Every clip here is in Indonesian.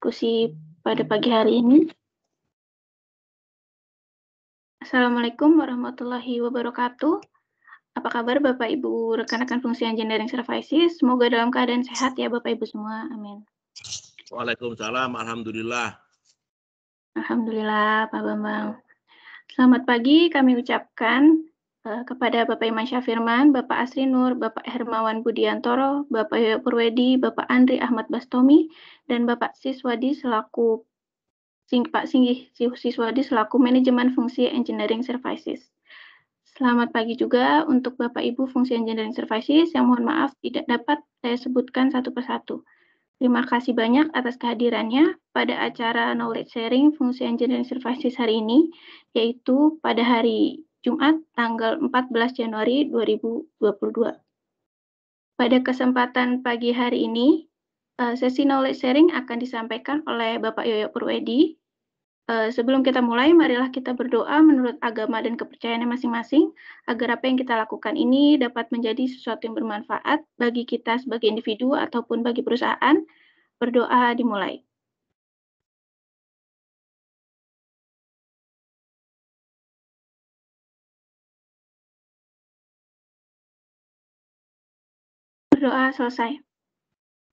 diskusi pada pagi hari ini. Assalamualaikum warahmatullahi wabarakatuh. Apa kabar Bapak Ibu rekan-rekan fungsi Engineering Services? Semoga dalam keadaan sehat ya Bapak Ibu semua. Amin. Waalaikumsalam, alhamdulillah. Alhamdulillah Pak Bambang. Selamat pagi kami ucapkan kepada Bapak Iman Syafirman, Bapak Asri Nur, Bapak Hermawan Budiantoro, Bapak Yoyo Purwedi, Bapak Andri Ahmad Bastomi, dan Bapak Siswadi selaku Pak Singgih Siswadi selaku Manajemen Fungsi Engineering Services. Selamat pagi juga untuk Bapak Ibu Fungsi Engineering Services yang mohon maaf tidak dapat saya sebutkan satu persatu. Terima kasih banyak atas kehadirannya pada acara Knowledge Sharing Fungsi Engineering Services hari ini, yaitu pada hari Jumat tanggal 14 Januari 2022. Pada kesempatan pagi hari ini, sesi Knowledge Sharing akan disampaikan oleh Bapak Yoyo Purwedi. Sebelum kita mulai, marilah kita berdoa menurut agama dan kepercayaannya masing-masing, agar apa yang kita lakukan ini dapat menjadi sesuatu yang bermanfaat bagi kita sebagai individu ataupun bagi perusahaan. Berdoa dimulai. Berdoa selesai.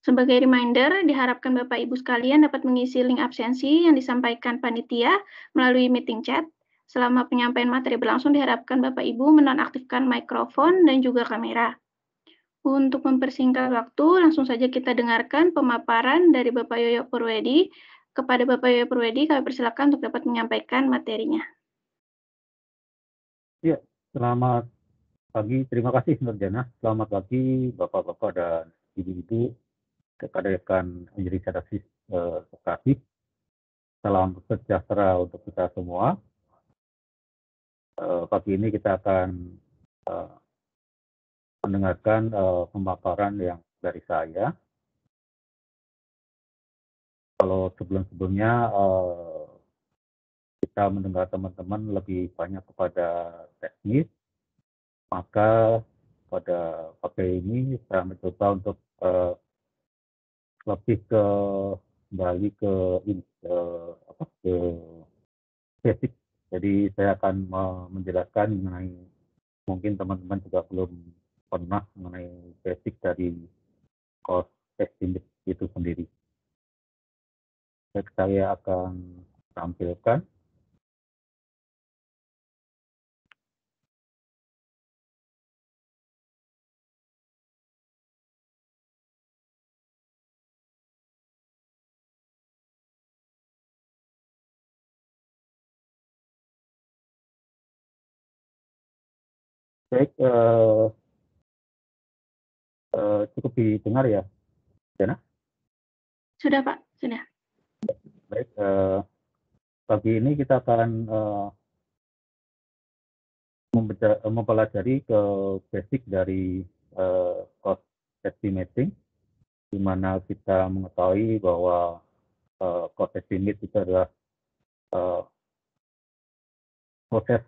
Sebagai reminder, diharapkan Bapak Ibu sekalian dapat mengisi link absensi yang disampaikan panitia melalui meeting chat. Selama penyampaian materi berlangsung, diharapkan Bapak Ibu menonaktifkan mikrofon dan juga kamera. Untuk mempersingkat waktu, langsung saja kita dengarkan pemaparan dari Bapak Yoyo Purwedi. Kepada Bapak Yoyo Purwedi, kami persilakan untuk dapat menyampaikan materinya. Ya, selamat pagi. Terima kasih, Nurjana. Selamat pagi, Bapak-Bapak dan Ibu-Ibu, rekan-rekan Engineering Services Bekasi. Salam sejahtera untuk kita semua. Pagi ini kita akan mendengarkan pemaparan yang dari saya. Kalau sebelum-sebelumnya kita mendengar teman-teman lebih banyak kepada teknis, maka pada pagi ini saya mencoba untuk lebih kembali ke basic. Jadi saya akan menjelaskan mengenai, mungkin teman-teman juga belum pernah mengenai basic dari cost estimate itu sendiri. Saya akan tampilkan. Baik, cukup didengar ya, Jana? Sudah Pak, sudah. Baik, pagi ini kita akan mempelajari ke basic dari cost estimating, di mana kita mengetahui bahwa cost estimate itu adalah proses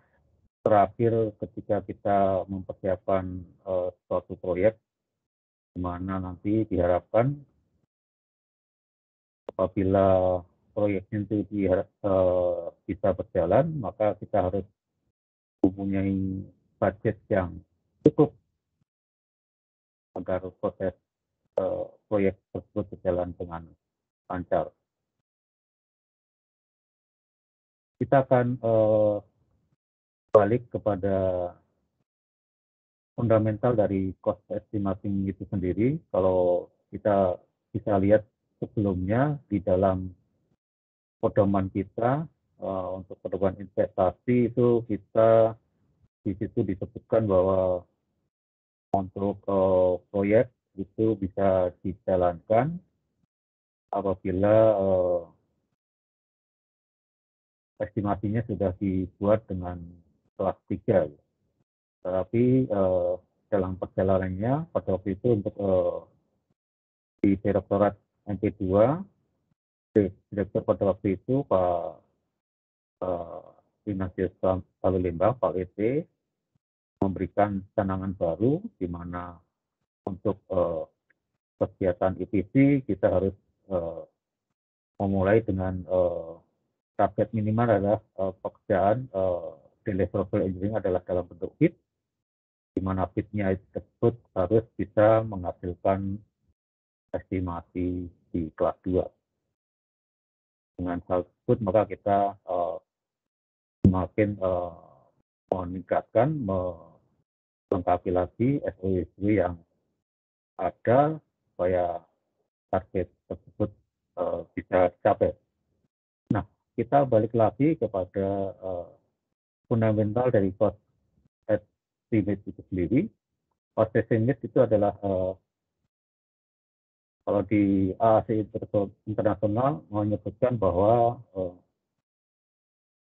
terakhir ketika kita mempersiapkan suatu proyek, di mana nanti diharapkan apabila proyek itu bisa berjalan, maka kita harus mempunyai budget yang cukup agar proses proyek tersebut berjalan dengan lancar. Kita akan balik kepada fundamental dari cost estimating itu sendiri. Kalau kita bisa lihat sebelumnya di dalam pedoman kita untuk pedoman investasi itu kita di situ disebutkan bahwa untuk proyek itu bisa dijalankan apabila estimasinya sudah dibuat dengan kelas 3. Tetapi dalam perjalanannya pada waktu itu untuk di Direktorat MP2, Direktur pada waktu itu Pak Ignatius Lalu-Lembang, Pak WT, memberikan canangan baru di mana untuk kegiatan EPC kita harus memulai dengan target minimal adalah pekerjaan deliverable engineering adalah dalam bentuk fit, di mana fitnya tersebut harus bisa menghasilkan estimasi di kelas 2. Dengan hal tersebut maka kita semakin meningkatkan, melengkapi lagi SOW yang ada supaya target tersebut bisa dicapai. Nah, kita balik lagi kepada fundamental dari cost estimate itu sendiri. Cost estimate itu adalah kalau di AAC internasional menyebutkan bahwa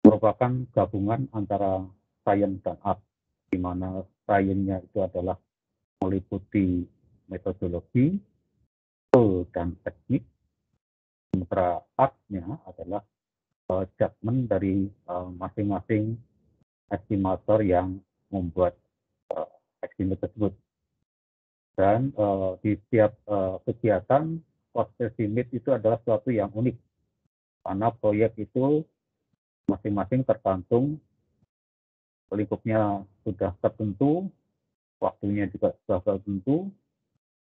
merupakan gabungan antara science dan art, di mana science-nya itu adalah meliputi metodologi, tool, dan teknik, sementara art-nya adalah judgment dari masing-masing estimator yang membuat estimate tersebut. Dan di setiap kegiatan, cost estimate itu adalah sesuatu yang unik, karena proyek itu masing-masing tergantung, lingkupnya sudah tertentu, waktunya juga sudah tertentu,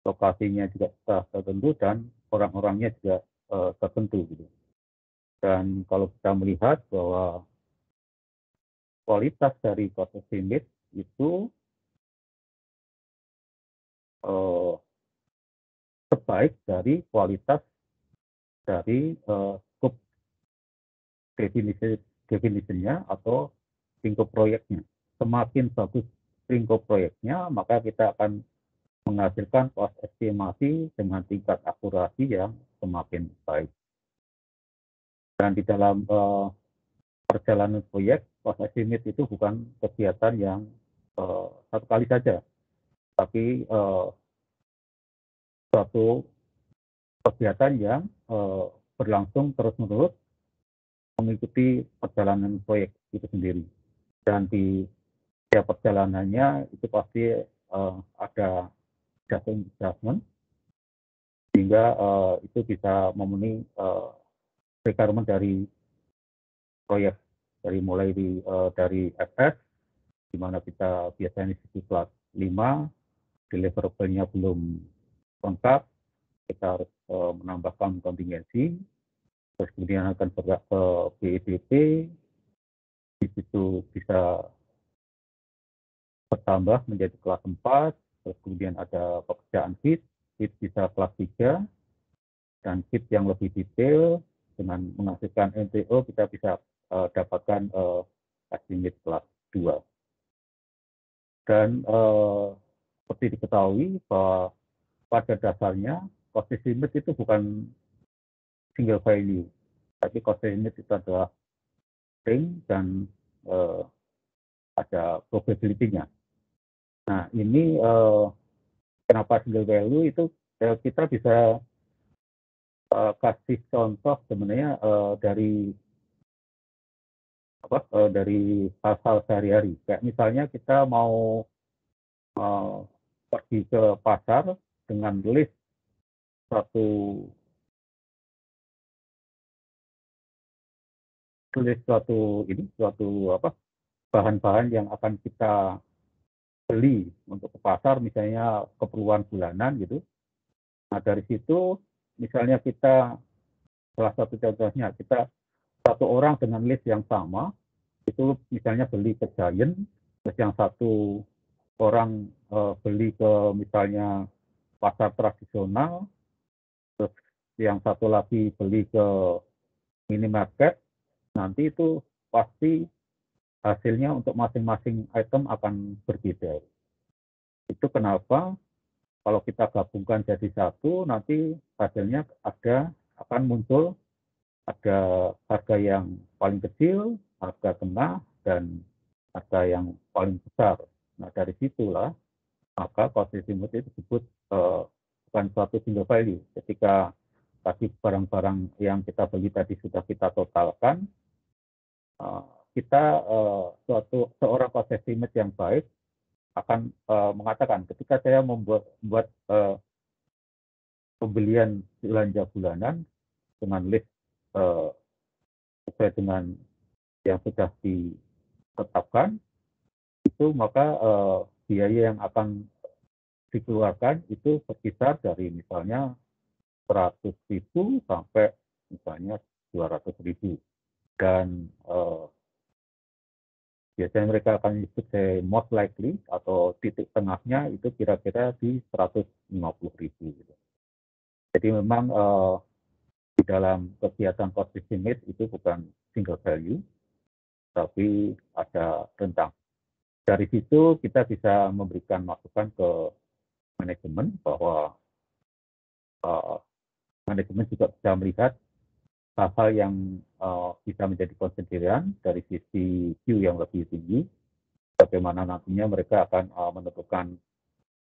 lokasinya juga sudah tertentu, dan orang-orangnya juga tertentu. Gitu. Dan kalau kita melihat bahwa kualitas dari cost estimate itu sebaik dari kualitas dari scope definisinya atau lingkup proyeknya. Semakin bagus lingkup proyeknya, maka kita akan menghasilkan cost estimasi dengan tingkat akurasi yang semakin baik. Dan di dalam perjalanan proyek, cost estimate itu bukan kegiatan yang satu kali saja, tapi suatu kegiatan yang berlangsung terus-menerus mengikuti perjalanan proyek itu sendiri. Dan di setiap perjalanannya itu pasti ada adjustment sehingga itu bisa memenuhi requirement dari proyek, dari mulai dari FS, di mana kita biasanya di kelas 5, deliverable-nya belum lengkap, kita harus menambahkan kontingensi, terus kemudian akan bergerak ke BEDP, di situ bisa bertambah menjadi kelas 4, terus kemudian ada pekerjaan fit bisa kelas 3, dan fit yang lebih detail dengan menghasilkan NTO kita bisa dapatkan estimate kelas 2. Dan seperti diketahui bahwa pada dasarnya cost estimate itu bukan single value, tapi cost estimate itu adalah string dan ada probability-nya. Nah, ini kenapa single value itu kita bisa kasih contoh sebenarnya dari dari hal-hal sehari-hari. Kayak misalnya kita mau pergi ke pasar dengan list suatu bahan-bahan yang akan kita beli untuk ke pasar, misalnya keperluan bulanan gitu. Nah, dari situ misalnya kita, salah satu contohnya, kita satu orang dengan list yang sama, itu misalnya beli ke Giant, terus yang satu orang beli ke misalnya pasar tradisional, terus yang satu lagi beli ke minimarket, nanti itu pasti hasilnya untuk masing-masing item akan berbeda. Itu kenapa kalau kita gabungkan jadi satu, nanti hasilnya akan muncul ada harga yang paling kecil, harga tengah, dan harga yang paling besar. Nah, dari situlah maka cost estimate itu disebut bukan suatu single value. Ketika tadi barang-barang yang kita beli tadi sudah kita totalkan, kita seorang cost estimate yang baik akan mengatakan ketika saya membuat pembelian belanja bulanan dengan list sesuai dengan yang sudah ditetapkan, itu maka biaya yang akan dikeluarkan itu berkisar dari misalnya 100.000 sampai misalnya 200.000. Dan biasanya mereka akan menyebut most likely atau titik tengahnya itu kira-kira di 150.000. Gitu. Jadi memang di dalam kegiatan cost estimate itu bukan single value, tapi ada rentang. Dari situ kita bisa memberikan masukan ke manajemen bahwa manajemen juga bisa melihat hal-hal yang bisa menjadi konsideran dari sisi Q yang lebih tinggi, bagaimana nantinya mereka akan menentukan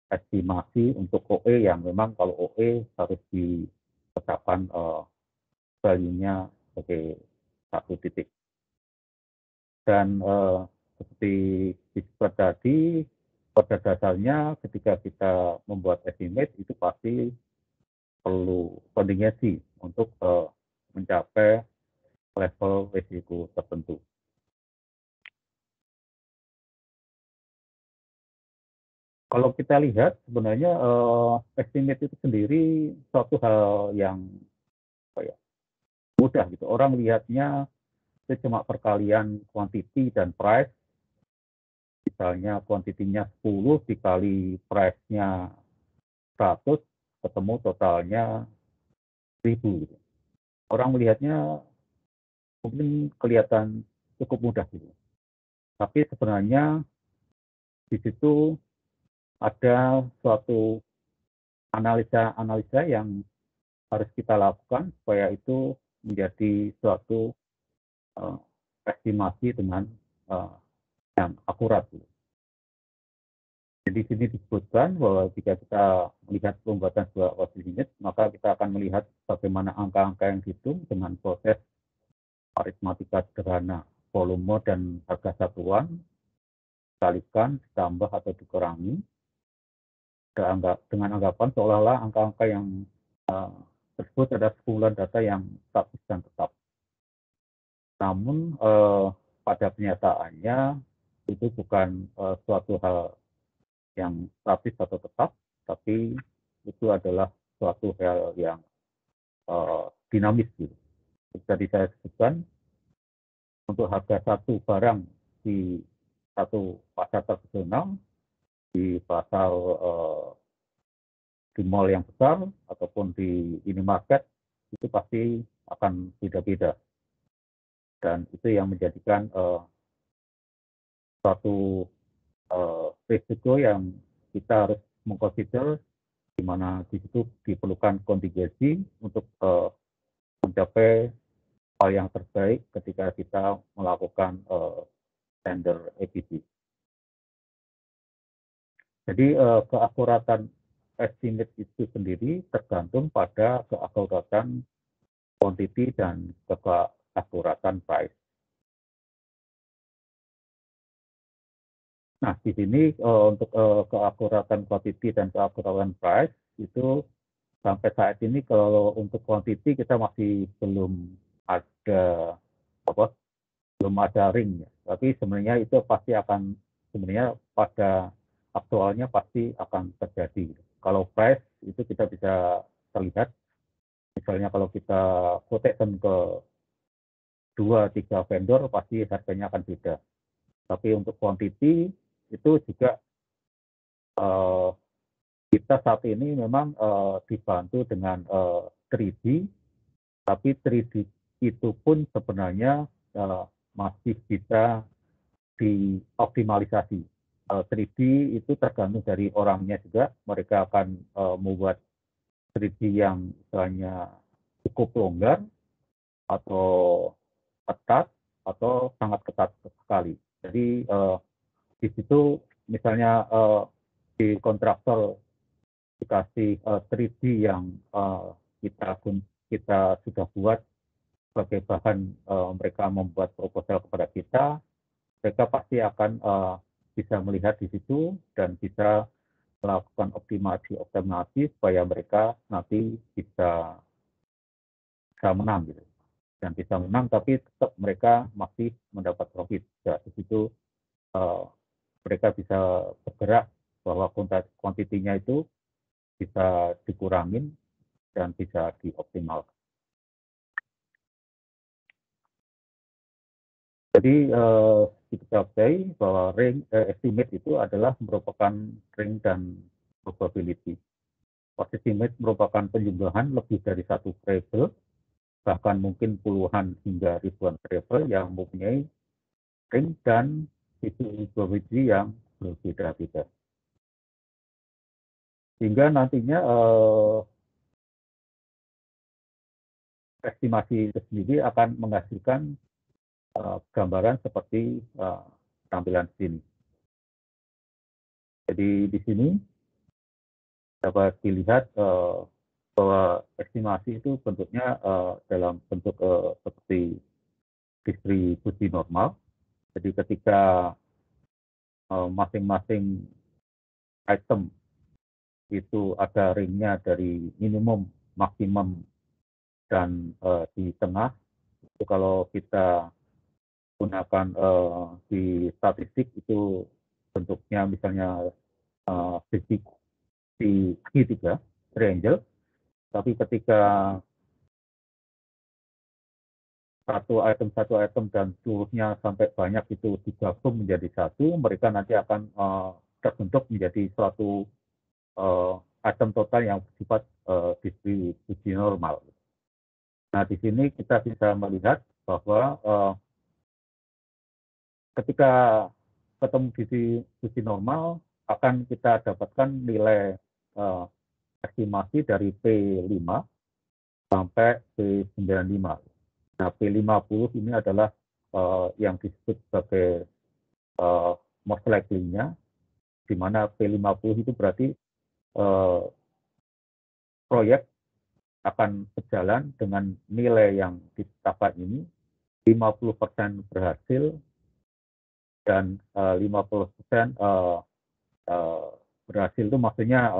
estimasi untuk OE yang memang kalau OE harus ditetapkan value-nya sebagai satu titik. Dan seperti disebut tadi, pada dasarnya ketika kita membuat estimate itu pasti perlu kontingensi untuk mencapai level risiko tertentu. Kalau kita lihat sebenarnya estimate itu sendiri suatu hal yang mudah gitu. Orang lihatnya itu cuma perkalian quantity dan price. Misalnya kuantitinya 10 dikali price-nya 100, ketemu totalnya 1000. Gitu. Orang melihatnya mungkin kelihatan cukup mudah gitu. Tapi sebenarnya di situ ada suatu analisa yang harus kita lakukan supaya itu menjadi suatu estimasi dengan yang akurat. Gitu. Jadi di sini disebutkan bahwa jika kita melihat pembuatan sebuah cost estimate, maka kita akan melihat bagaimana angka-angka yang dihitung dengan proses aritmatika sederhana, volume dan harga satuan, dikalikan, ditambah atau dikurangi, dengan anggapan seolah-olah angka-angka yang tersebut adalah kumpulan data yang statis dan tetap. Namun pada kenyataannya itu bukan suatu hal yang statis atau tetap, tapi itu adalah suatu hal yang dinamis. Gitu. Jadi saya sebutkan untuk harga satu barang di satu pasar tradisional, di pasar di mall yang besar ataupun di minimarket itu pasti akan beda-beda. Dan itu yang menjadikan suatu risiko yang kita harus mengkonsider, di mana di situ diperlukan kontingensi untuk mencapai hal yang terbaik ketika kita melakukan tender EPC. Jadi keakuratan estimate itu sendiri tergantung pada keakuratan quantity dan keakuratan price. Nah, di sini untuk keakuratan quantity dan keakuratan price itu sampai saat ini kalau untuk quantity kita masih belum ada ring, ya. Tapi sebenarnya itu pasti akan sebenarnya pada aktualnya pasti akan terjadi. Kalau price itu kita bisa terlihat, misalnya kalau kita quotation ke 2-3 vendor pasti harganya akan beda. Tapi untuk quantity itu juga kita saat ini memang dibantu dengan 3D, tapi 3D itu pun sebenarnya masih bisa dioptimalisasi. 3D itu tergantung dari orangnya juga, mereka akan membuat 3D yang misalnya cukup longgar atau ketat atau sangat ketat sekali. Jadi di situ misalnya di kontraktor dikasih 3D yang kita sudah buat sebagai bahan mereka membuat proposal kepada kita, mereka pasti akan bisa melihat di situ dan bisa melakukan optimasi supaya mereka nanti bisa menang gitu. dan bisa menang, tapi tetap mereka masih mendapat profit. Ya, di situ mereka bisa bergerak bahwa kuantitinya itu bisa dikurangin dan bisa dioptimalkan. Jadi kita ketahui bahwa estimate itu adalah merupakan range dan probability. Cost estimate merupakan penjumlahan lebih dari satu variable, bahkan mungkin puluhan hingga ribuan variable yang mempunyai range dan probability yang berbeda-beda. Sehingga nantinya estimasi itu sendiri akan menghasilkan gambaran seperti tampilan sini. Jadi di sini dapat dilihat bahwa estimasi itu bentuknya dalam bentuk seperti distribusi normal. Jadi ketika masing-masing item itu ada ring-nya dari minimum, maksimum, dan di tengah, itu kalau kita gunakan di statistik itu bentuknya misalnya segitiga, triangle, tapi ketika satu item dan seluruhnya sampai banyak itu digabung menjadi satu, mereka nanti akan terbentuk menjadi suatu item total yang bersifat distribusi normal. Nah, di sini kita bisa melihat bahwa ketika ketemu distribusi normal, akan kita dapatkan nilai estimasi dari P5 sampai P95. Nah, P50 ini adalah yang disebut sebagai most likely-nya, di mana P50 itu berarti proyek akan berjalan dengan nilai yang ditetapkan ini 50% berhasil dan 50% berhasil itu maksudnya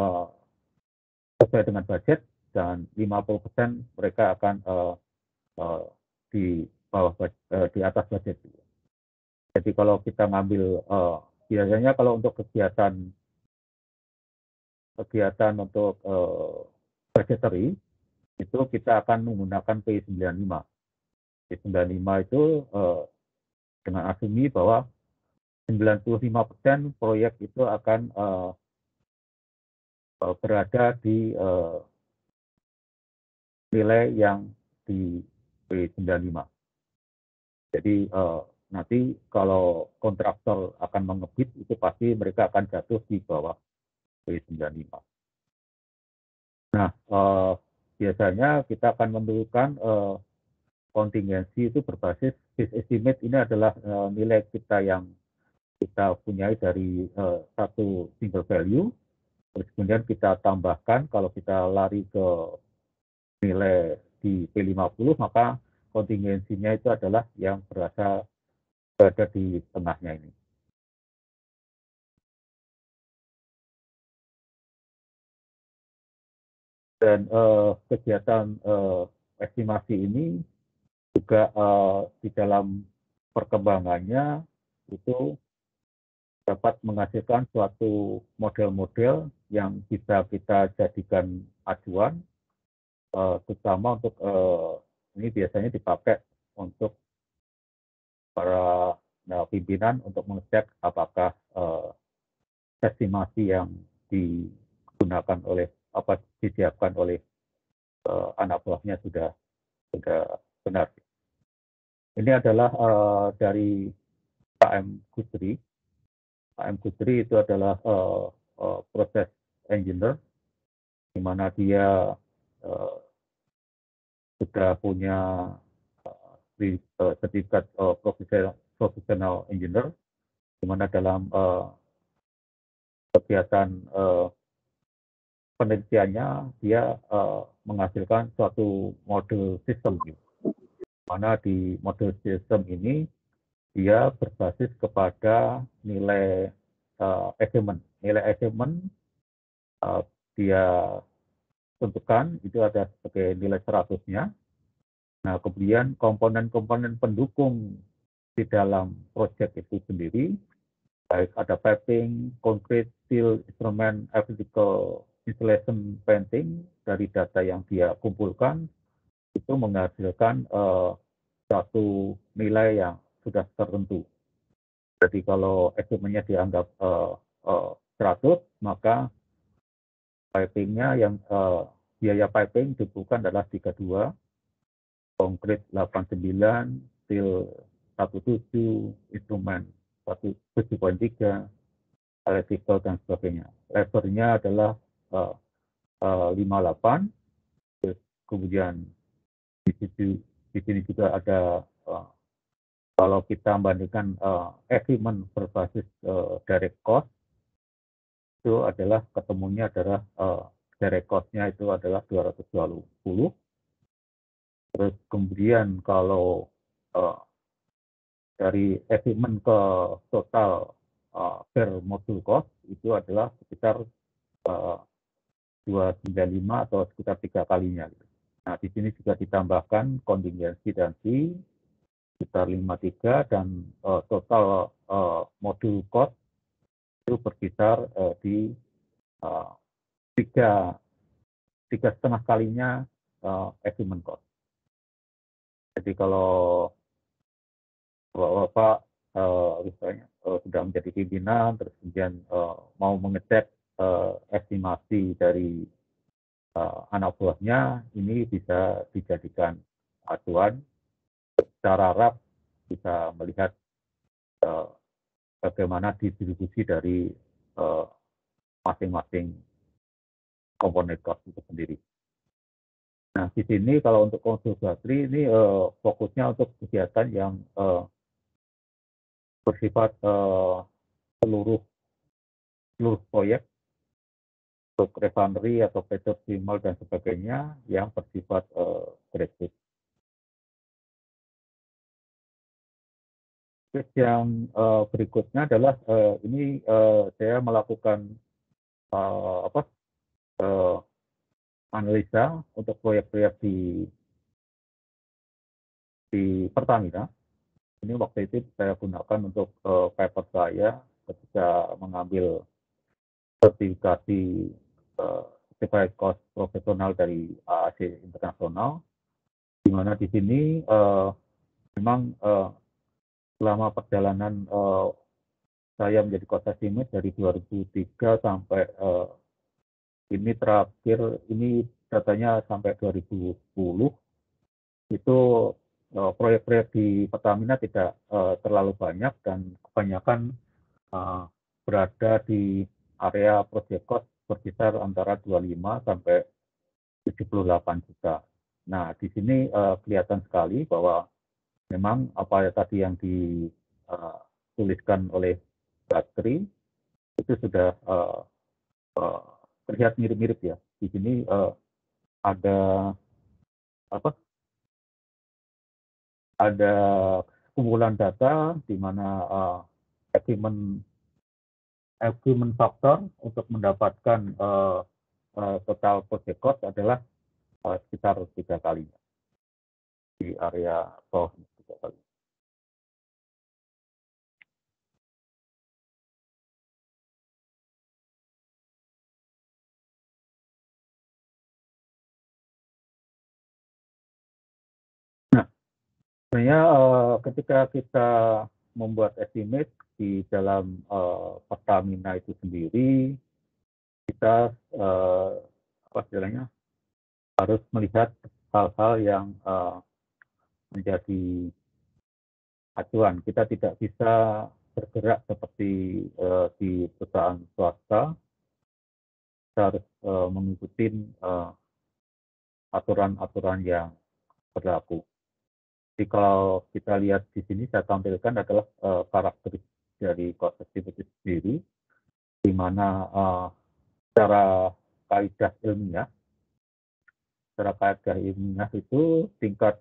sesuai dengan budget, dan 50% mereka akan di atas budget. Jadi kalau kita ngambil biasanya kalau untuk kegiatan untuk budgetary itu kita akan menggunakan P95. P95 itu dengan asumsi bahwa 95% proyek itu akan berada di nilai yang di P95. Jadi nanti kalau kontraktor akan mengebid itu pasti mereka akan jatuh di bawah P95. Nah, biasanya kita akan menentukan kontingensi itu berbasis base estimate. Ini adalah nilai kita yang kita punyai dari satu single value, terus kemudian kita tambahkan kalau kita lari ke nilai di P50, maka kontingensinya itu adalah yang berada di tengahnya ini. Dan kegiatan estimasi ini juga di dalam perkembangannya itu dapat menghasilkan suatu model-model yang bisa kita jadikan acuan, terutama untuk ini biasanya dipakai untuk para pimpinan untuk mengecek apakah estimasi yang digunakan oleh disiapkan oleh anak buahnya sudah benar. Ini adalah dari KM Gusri. KM Gusri itu adalah proses engineer, di mana dia sudah punya sertifikat profesional engineer, di mana dalam kegiatan penelitiannya dia menghasilkan suatu model sistem, mana di model sistem ini dia berbasis kepada nilai achievement. Nilai achievement dia tentukan itu ada sebagai nilai 100-nya, Nah, kemudian komponen-komponen pendukung di dalam proyek itu sendiri, baik ada piping, concrete, steel, instrument, vertical installation, painting, dari data yang dia kumpulkan, itu menghasilkan satu nilai yang sudah tertentu. Jadi kalau estimatenya dianggap 100, maka pipingnya yang biaya piping dibutuhkan adalah 32, konkret 89, steel 17, instrumen 7,3, electrical dan sebagainya. Levernya adalah 58, kemudian di sini juga ada kalau kita bandingkan equipment berbasis direct cost, itu adalah ketemunya adalah direct cost-nya itu adalah 220. Terus kemudian kalau dari equipment ke total per modul cost itu adalah sekitar 295 atau sekitar 3 kalinya. Nah, di sini juga ditambahkan contingency dan fee sekitar 53 dan total modul cost itu berkisar di 3,5 kalinya equipment cost. Jadi kalau Bapak misalnya sudah menjadi pimpinan, terus kemudian mau mengecek estimasi dari anak buahnya, ini bisa dijadikan acuan. Secara rap bisa melihat bagaimana distribusi dari masing-masing komponen cost itu sendiri. Nah, di sini kalau untuk konsultasi ini fokusnya untuk kegiatan yang bersifat seluruh proyek untuk refinery atau petrochemical dan sebagainya yang bersifat gratis. Terus yang berikutnya adalah ini saya melakukan analisa untuk proyek-proyek di Pertamina. Ini waktu itu saya gunakan untuk paper saya ketika mengambil sertifikasi certified cost profesional dari AAC Internasional, di mana di sini memang selama perjalanan saya menjadi cost estimate dari 2003 sampai ini terakhir, ini datanya sampai 2010, itu proyek-proyek di Pertamina tidak terlalu banyak dan kebanyakan berada di area project cost berkisar antara 25 sampai 78 juta. Nah, di sini kelihatan sekali bahwa memang apa tadi yang dituliskan oleh Batri itu sudah terlihat mirip-mirip ya. Di sini ada kumpulan data di mana equipment factor untuk mendapatkan total project cost adalah sekitar 3 kali di area bawah 3 kali. Nah, sebenarnya ketika kita membuat estimate di dalam Pertamina itu sendiri, kita harus melihat hal-hal yang menjadi acuan. Kita tidak bisa bergerak seperti di perusahaan swasta. Kita harus mengikuti aturan-aturan yang berlaku. Jadi kalau kita lihat di sini saya tampilkan adalah karakteristik dari cost estimate sendiri, di mana secara kaidah ilmiah itu tingkat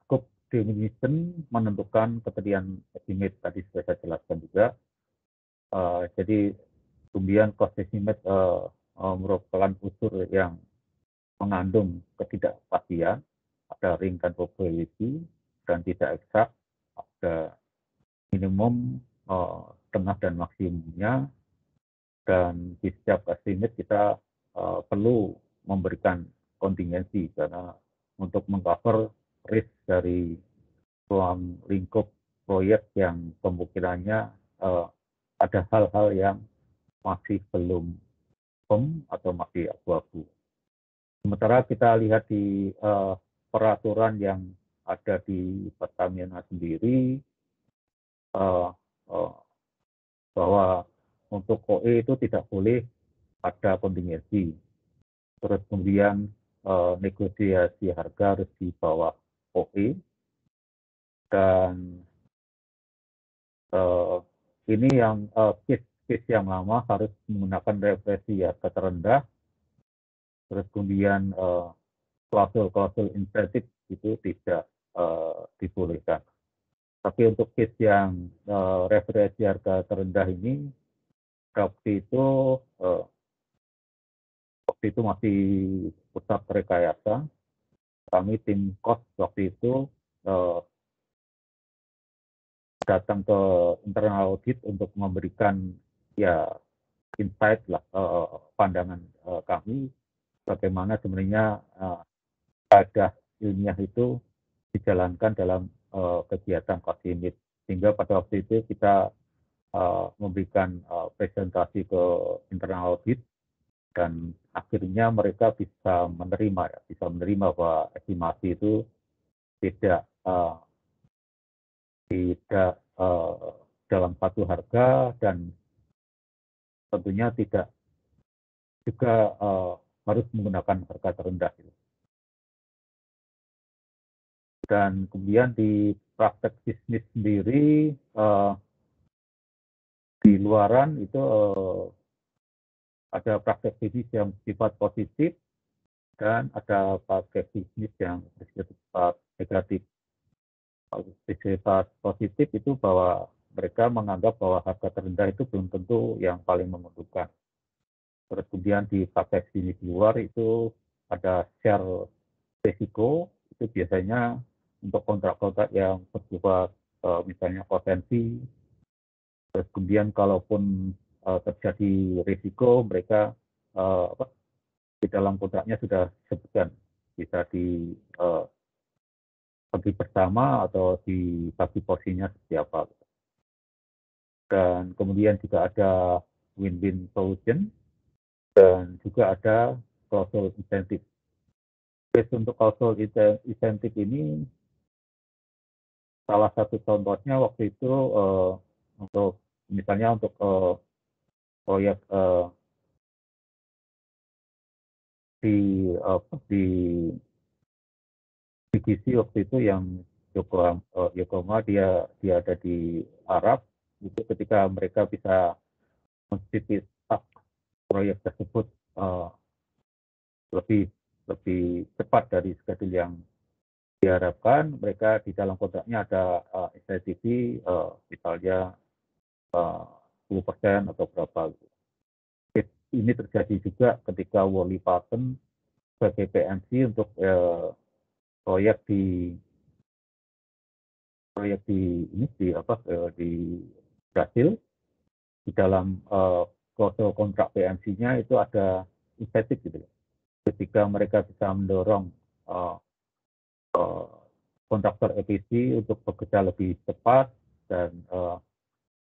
scope definition menentukan ketersediaan estimate, tadi sudah saya jelaskan juga. Jadi kemudian cost estimate merupakan unsur yang mengandung ketidakpastian, ada ring dan probability, dan tidak eksak, ada minimum, tengah dan maksimumnya, dan di setiap estimate kita perlu memberikan kontingensi karena untuk mengcover risk dari ruang lingkup proyek yang kemungkinannya ada hal-hal yang masih belum firm atau masih abu-abu. Sementara kita lihat di peraturan yang ada di Pertamina sendiri, bahwa untuk OE itu tidak boleh ada kontingensi. Terus kemudian negosiasi harga harus di bawah OE, dan ini yang case yang lama harus menggunakan referensi harga terendah. Terus kemudian klausul insentif itu tidak dibolehkan. Tapi untuk case yang referensi harga terendah ini, waktu itu masih pusat rekayasa. Kami tim cost waktu itu datang ke internal audit untuk memberikan ya insight lah, pandangan kami bagaimana sebenarnya kaedah ilmiah itu dijalankan dalam kegiatan cost unit, sehingga pada waktu itu kita memberikan presentasi ke internal audit, dan akhirnya mereka bisa menerima bahwa estimasi itu tidak dalam satu harga, dan tentunya tidak juga harus menggunakan harga terendah. Dan kemudian di praktek bisnis sendiri, di luaran itu ada praktek bisnis yang bersifat positif dan ada praktek bisnis yang bersifat negatif. Bersifat positif itu bahwa mereka menganggap bahwa harga terendah itu belum tentu yang paling menguntungkan. Terus kemudian di praktek bisnis luar itu ada share risiko, itu biasanya untuk kontrak-kontrak yang bersifat misalnya potensi. Terus kemudian kalaupun terjadi risiko, mereka di dalam kontraknya sudah disebutkan bisa bagi bersama atau dibagi porsinya seperti apa. Dan kemudian juga ada win-win solution, dan juga ada klausul insentif. Untuk klausul insentif ini, salah satu contohnya waktu itu untuk misalnya untuk proyek di BGC waktu itu yang Yokohama, dia ada di Arab, itu ketika mereka bisa men-speed up proyek tersebut lebih cepat dari schedule yang diharapkan, mereka di dalam kontraknya ada insentif misalnya 10% atau berapa. Ini terjadi juga ketika Worley Patent sebagai PMC untuk proyek di Brasil. Di dalam klausul kontrak PMC-nya itu ada insentif gitu. Ketika mereka bisa mendorong kontraktor EPC untuk bekerja lebih cepat dan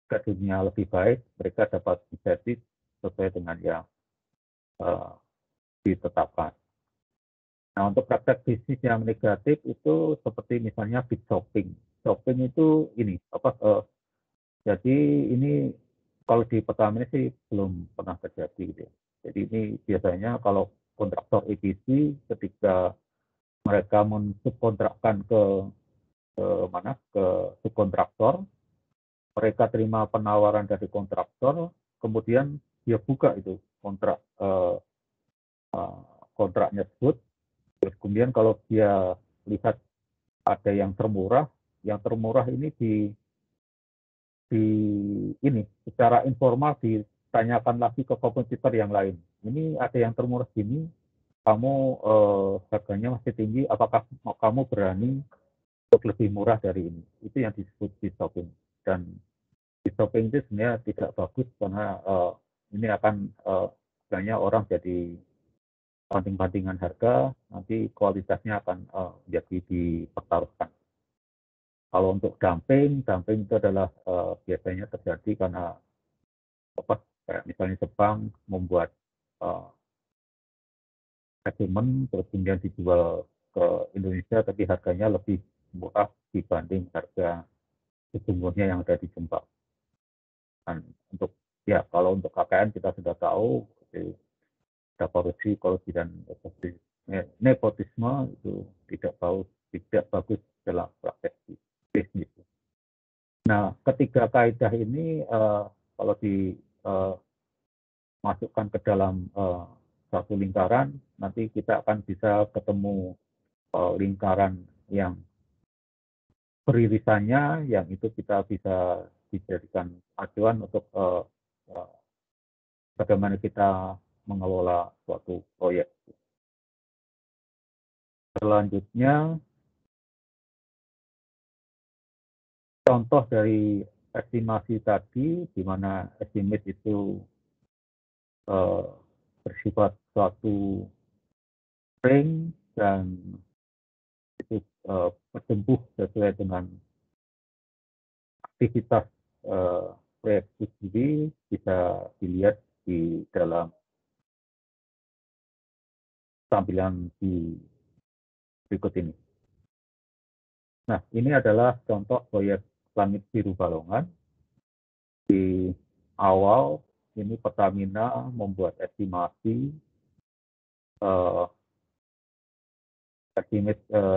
schedule-nya lebih baik, mereka dapat insentif sesuai dengan yang ditetapkan. Nah, untuk praktek bisnis yang negatif itu seperti misalnya bid shopping. Shopping itu ini jadi ini kalau di Pertamina sih belum pernah terjadi gitu ya. Jadi ini biasanya kalau kontraktor EPC ketika mereka mensubkontrakkan ke subkontraktor, mereka terima penawaran dari kontraktor, kemudian dia buka itu kontraknya tersebut. Terus kemudian kalau dia lihat ada yang termurah ini secara informal ditanyakan lagi ke kompetitor yang lain. Ini ada yang termurah gini, kamu harganya masih tinggi, apakah kamu berani untuk lebih murah dari ini? Itu yang disebut de-shopping. Dan de-shopping itu sebenarnya tidak bagus karena ini akan sebenarnya orang jadi banding-bandingan harga, nanti kualitasnya akan jadi dipertaruhkan. Kalau untuk dumping itu adalah biasanya terjadi karena kayak misalnya Jepang membuat segmen terus kemudian dijual ke Indonesia tapi harganya lebih murah dibanding harga sesungguhnya yang ada di Jepang. Dan untuk kalau untuk KKN kita sudah tahu ada korupsi dan nepotisme itu tidak bagus dalam praktek bisnis. Nah, ketiga kaidah ini kalau dimasukkan ke dalam satu lingkaran, nanti kita akan bisa ketemu lingkaran yang peririsannya, yang itu kita bisa dijadikan acuan untuk bagaimana kita mengelola suatu proyek. Selanjutnya, contoh dari estimasi tadi, di mana estimate itu bersifat suatu range dan itu bertumbuh sesuai dengan aktivitas proyek itu sendiri, bisa dilihat di dalam tampilan di berikut ini. Nah, ini adalah contoh proyek Langit Biru Balongan. Di awal ini Pertamina membuat estimasi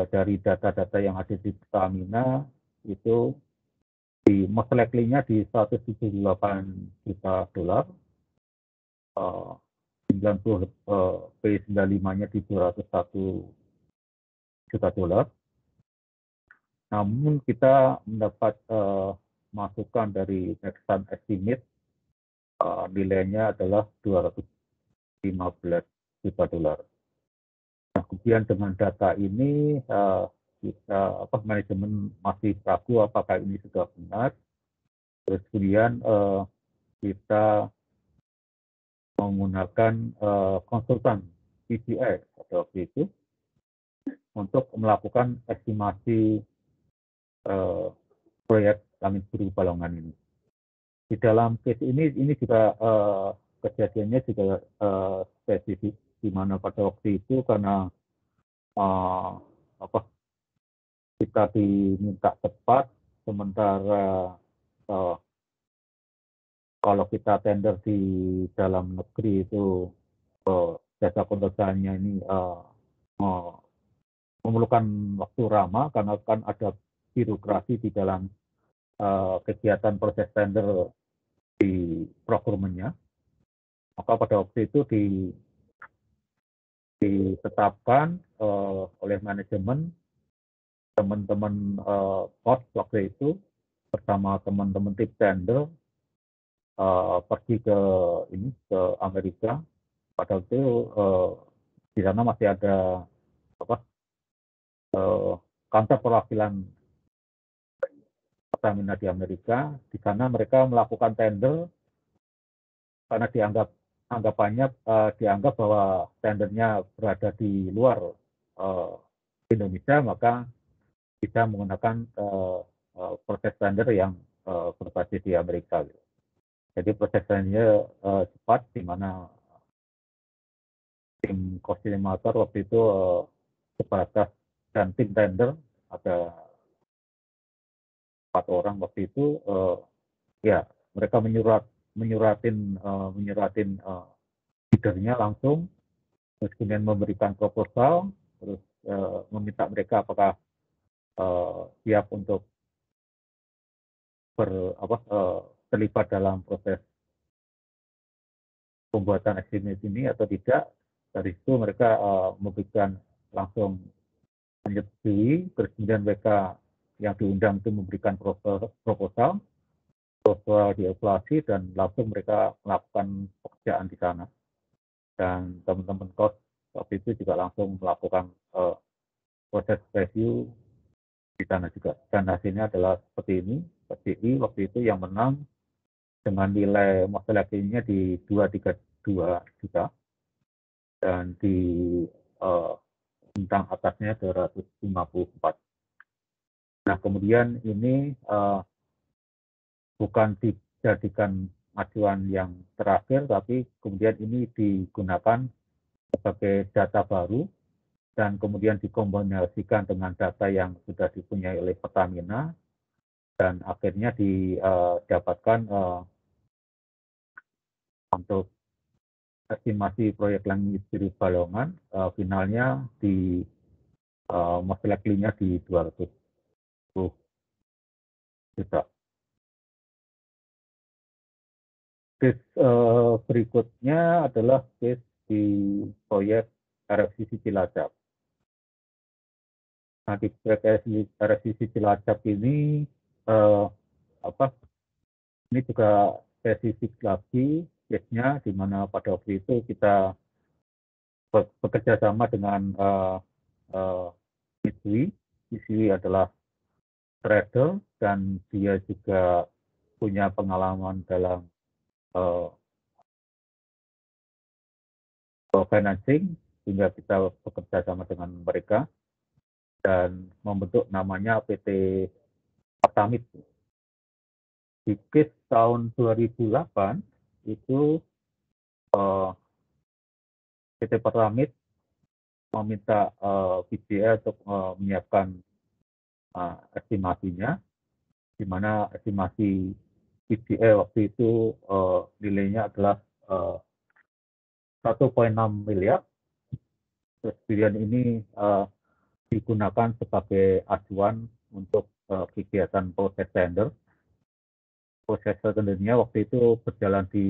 dari data-data yang ada di Pertamina itu most likely-nya di 178 juta dolar, 90 P95-nya di 201 juta dolar. Namun kita mendapat masukan dari Nexan Estimate, nilainya adalah 215 juta dolar. Nah, kemudian dengan data ini manajemen masih ragu apakah ini sudah benar. Terus kemudian kita menggunakan konsultan PCI pada waktu itu untuk melakukan estimasi proyek Langit Biru Balongan ini. Di dalam case ini juga kejadiannya juga spesifik, di mana pada waktu itu karena kita diminta cepat, sementara kalau kita tender di dalam negeri itu jasa konsultannya ini memerlukan waktu lama karena kan ada birokrasi di dalam kegiatan proses tender di procurement-nya. Maka pada waktu itu ditetapkan oleh manajemen, teman-teman cost waktu itu bersama teman-teman tim tender pergi ke Amerika. Pada waktu itu di sana masih ada kantor perwakilan Pertamina di Amerika. Di sana mereka melakukan tender karena dianggap bahwa tendernya berada di luar Indonesia, maka bisa menggunakan proses tender yang berbasis di Amerika. Jadi proses tendernya cepat, di mana tim cost estimator waktu itu sebatas dan tim tender ada 4 orang waktu itu, mereka menyuratin biddernya langsung, terus kemudian memberikan proposal, terus meminta mereka apakah siap untuk terlibat dalam proses pembuatan estimate ini atau tidak. Dari situ mereka memberikan langsung menyetujui, terus kemudian mereka yang diundang itu memberikan proposal, dievaluasi dan langsung mereka melakukan pekerjaan di sana. Dan teman-teman kos waktu itu juga langsung melakukan proses review di sana juga. Dan hasilnya adalah seperti ini. PCI waktu itu yang menang dengan nilai mortality-nya di 232 juta dan di bintang atasnya 254. Nah, kemudian ini bukan dijadikan acuan yang terakhir, tapi kemudian ini digunakan sebagai data baru dan kemudian dikombinasikan dengan data yang sudah dipunyai oleh Pertamina dan akhirnya didapatkan untuk estimasi proyek langit biru Balongan finalnya di mortality-nya di 210 juta. Case berikutnya adalah case di proyek RFCC Cilacap. Nah, di proyek RFCC Cilacap ini ini juga spesifik lagi case-nya, di mana pada waktu itu kita bekerja sama dengan Mitsui. Mitsui adalah trader dan dia juga punya pengalaman dalam financing, sehingga kita bekerja sama dengan mereka dan membentuk namanya PT Pertamit. Di case tahun 2008 itu PT Pertamit meminta PGE untuk menyiapkan estimasinya, di mana estimasi PGE waktu itu nilainya adalah 1,6 miliar. Terus pilihan ini digunakan sebagai acuan untuk kegiatan proses tender. Proses tendernya waktu itu berjalan di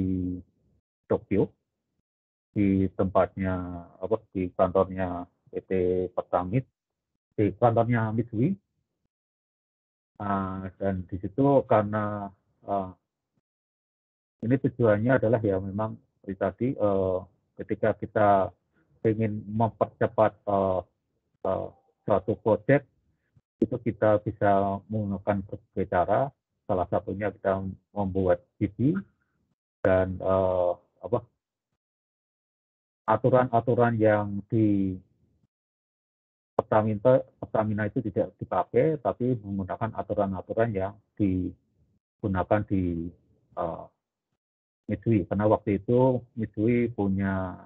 Tokyo, di tempatnya di kantornya PT Pertamit, di kantornya Mitsui. Dan di situ karena ini tujuannya adalah ya memang seperti tadi ketika kita ingin mempercepat suatu proyek itu kita bisa menggunakan berbagai cara. Salah satunya kita membuat CV dan aturan-aturan yang di Pertamina itu tidak dipakai, tapi menggunakan aturan-aturan yang digunakan di Mitsui. Karena waktu itu Mitsui punya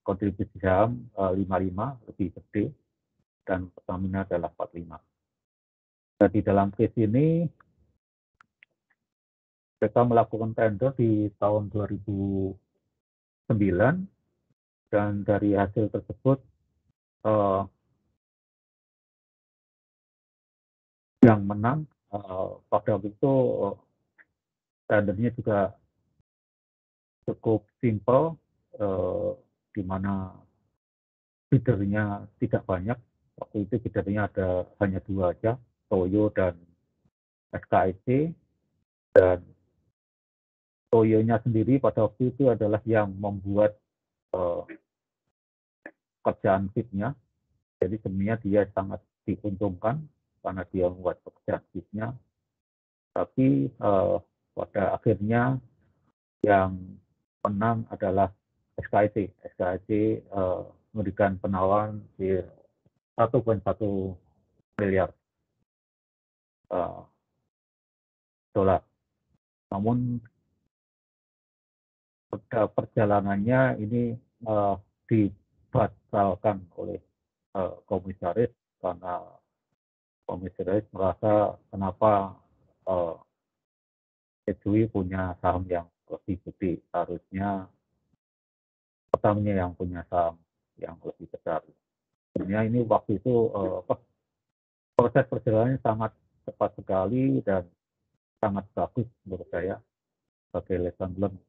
kontribusi saham 55 lebih gede dan Pertamina adalah 45. Nah, di dalam case ini mereka melakukan tender di tahun 2009 dan dari hasil tersebut yang menang pada waktu itu tendernya juga cukup simple, di mana biddernya tidak banyak. Waktu itu biddernya ada hanya 2 aja, Toyo dan SKIC, dan Toyo-nya sendiri pada waktu itu adalah yang membuat kerjaan fit-nya. Jadi sebenarnya dia sangat diuntungkan karena dia membuat pekerjaan fit-nya. Tapi pada akhirnya yang menang adalah SKIC. SKIC memberikan penawaran di 1,1 miliar dolar. Namun pada perjalanannya ini dibatalkan oleh komisaris karena komisaris merasa kenapa Mitsui punya saham yang lebih gede, harusnya Pertamina yang punya saham yang lebih besar. Sebenarnya ini waktu itu proses perjalanannya sangat cepat sekali dan sangat bagus menurut saya sebagai lesson learned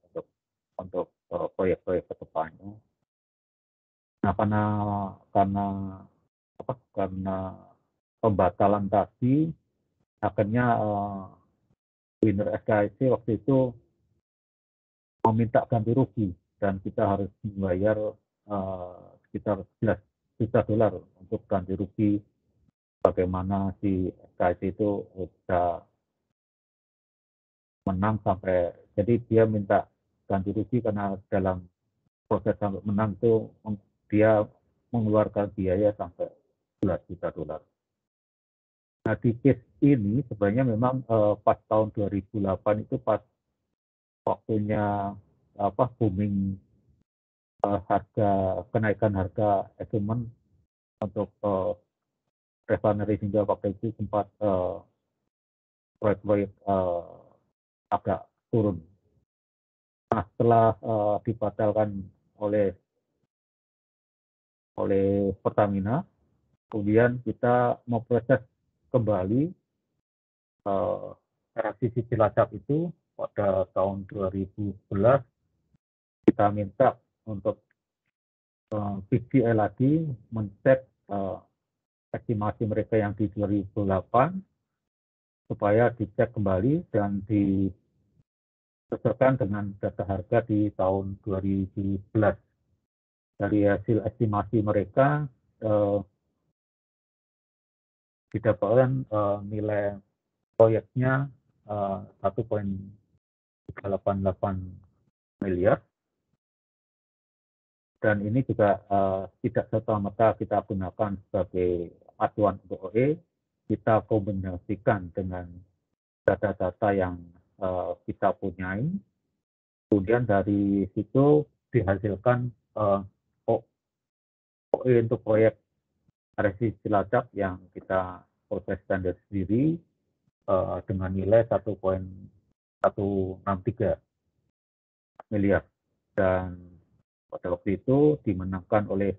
untuk proyek-proyek ke depannya. Nah, karena pembatalan tadi akhirnya winner SKIC waktu itu meminta ganti rugi dan kita harus membayar sekitar 11 juta dolar untuk ganti rugi bagaimana si SKIC itu bisa menang sampai, jadi dia minta ganti rugi karena dalam proses sampai menang itu dia mengeluarkan biaya sampai 11 juta dolar. Nah di case ini sebenarnya memang pas tahun 2008 itu pas waktunya booming kenaikan harga equipment untuk refinery, sehingga waktu itu sempat proyek-proyek agak turun. Nah setelah dibatalkan oleh Pertamina, kemudian kita memproses kembali revisi Cilacap itu pada tahun 2011. Kita minta untuk PGI lagi mencek estimasi mereka yang di 2008 supaya dicek kembali dan disesuaikan dengan data harga di tahun 2011. Dari hasil estimasi mereka didapatkan nilai proyeknya 1,88 miliar, dan ini juga tidak serta-merta kita gunakan sebagai acuan untuk OE. Kita kombinasikan dengan data-data yang kita punyai, kemudian dari situ dihasilkan OE untuk proyek revisi Cilacap yang kita proses standar sendiri dengan nilai 1,163 miliar, dan pada waktu itu dimenangkan oleh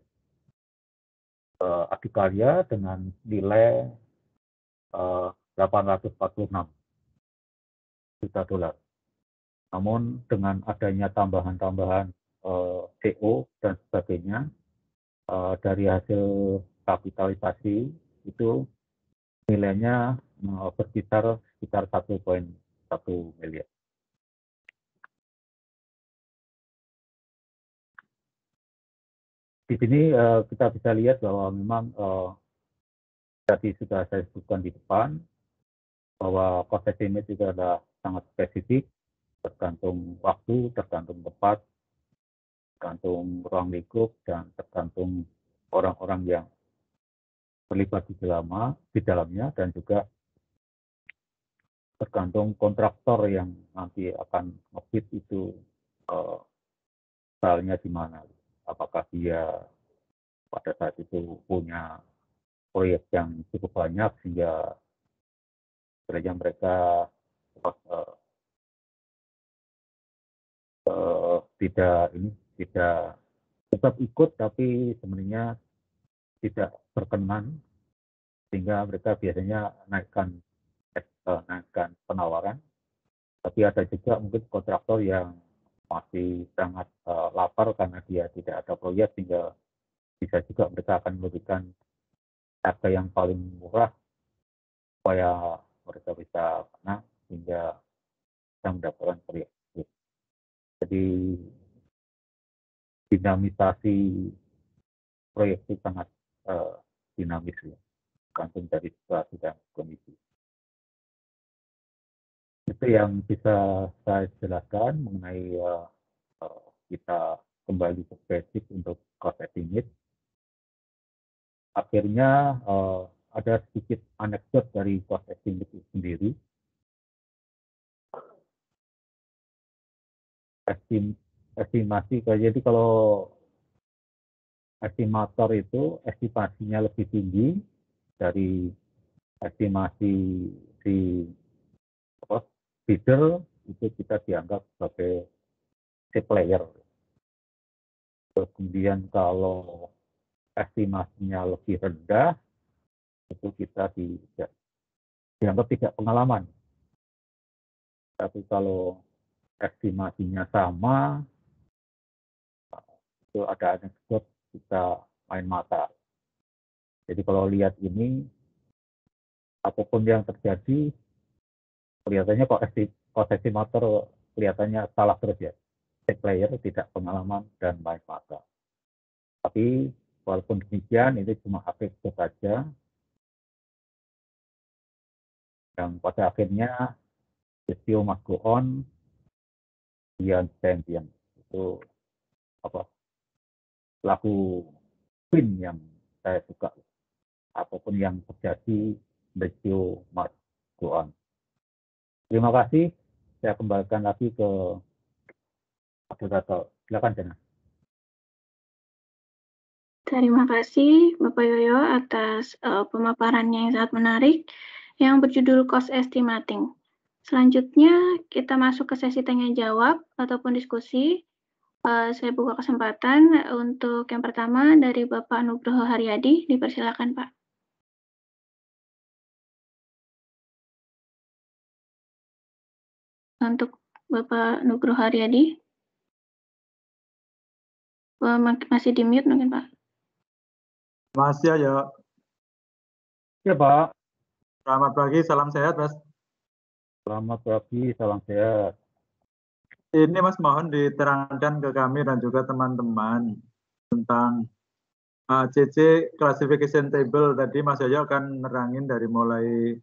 Adikarya dengan nilai 846 juta dolar. Namun dengan adanya tambahan-tambahan CO dan sebagainya, dari hasil kapitalisasi itu nilainya berkisar sekitar 1,1 miliar. Di sini kita bisa lihat bahwa memang tadi sudah saya sebutkan di depan bahwa cost estimate juga ada sangat spesifik, tergantung waktu, tergantung tempat, tergantung ruang lingkup, dan tergantung orang-orang yang terlibat di dalamnya, dan juga tergantung kontraktor yang nanti akan nge-bid itu stylenya di mana. Apakah dia pada saat itu punya proyek yang cukup banyak sehingga sebenarnya mereka tidak tetap ikut, tapi sebenarnya tidak berkenan, sehingga mereka biasanya naikkan penawaran. Tapi ada juga mungkin kontraktor yang masih sangat lapar karena dia tidak ada proyek, sehingga bisa juga mereka akan memberikan harga yang paling murah supaya mereka bisa menang sehingga bisa mendapatkan proyek. Jadi dinamisasi proyek itu sangat dinamis ya, tergantung dari situasi dan kondisi. Itu yang bisa saya jelaskan mengenai kita kembali ke basic untuk cost estimate. Akhirnya ada sedikit anekdot dari cost estimate itu sendiri. Estimasi, jadi kalau estimator itu estimasinya lebih tinggi dari estimasi di bidder, itu kita dianggap sebagai player. Kemudian kalau estimasinya lebih rendah, itu kita dianggap tidak pengalaman. Tapi kalau estimasinya sama, itu ada anekdot kita main mata. Jadi kalau lihat ini, apapun yang terjadi, kelihatannya kok estimator kelihatannya salah terus ya. Player tidak pengalaman dan main mata. Tapi walaupun demikian ini cuma hasil saja yang pada akhirnya the show must go on beyond champion. Itu apa lagu Queen yang saya suka. Apapun yang terjadi the show must go on. Terima kasih. Saya kembalikan lagi ke moderator. Silakan Jana. Terima kasih Bapak Yoyo atas pemaparannya yang sangat menarik yang berjudul Cost Estimating. Selanjutnya kita masuk ke sesi tanya jawab ataupun diskusi. Saya buka kesempatan untuk yang pertama dari Bapak Nugroho Haryadi. Dipersilakan Pak. Untuk Bapak Nugroho Haryadi. Masih di mute mungkin Pak. Masih ya. Ya Pak. Selamat pagi, salam sehat Mas. Selamat pagi, salam sehat. Ini Mas mohon diterangkan ke kami dan juga teman-teman tentang CC Classification Table. Tadi Mas Yoyo akan nerangin dari mulai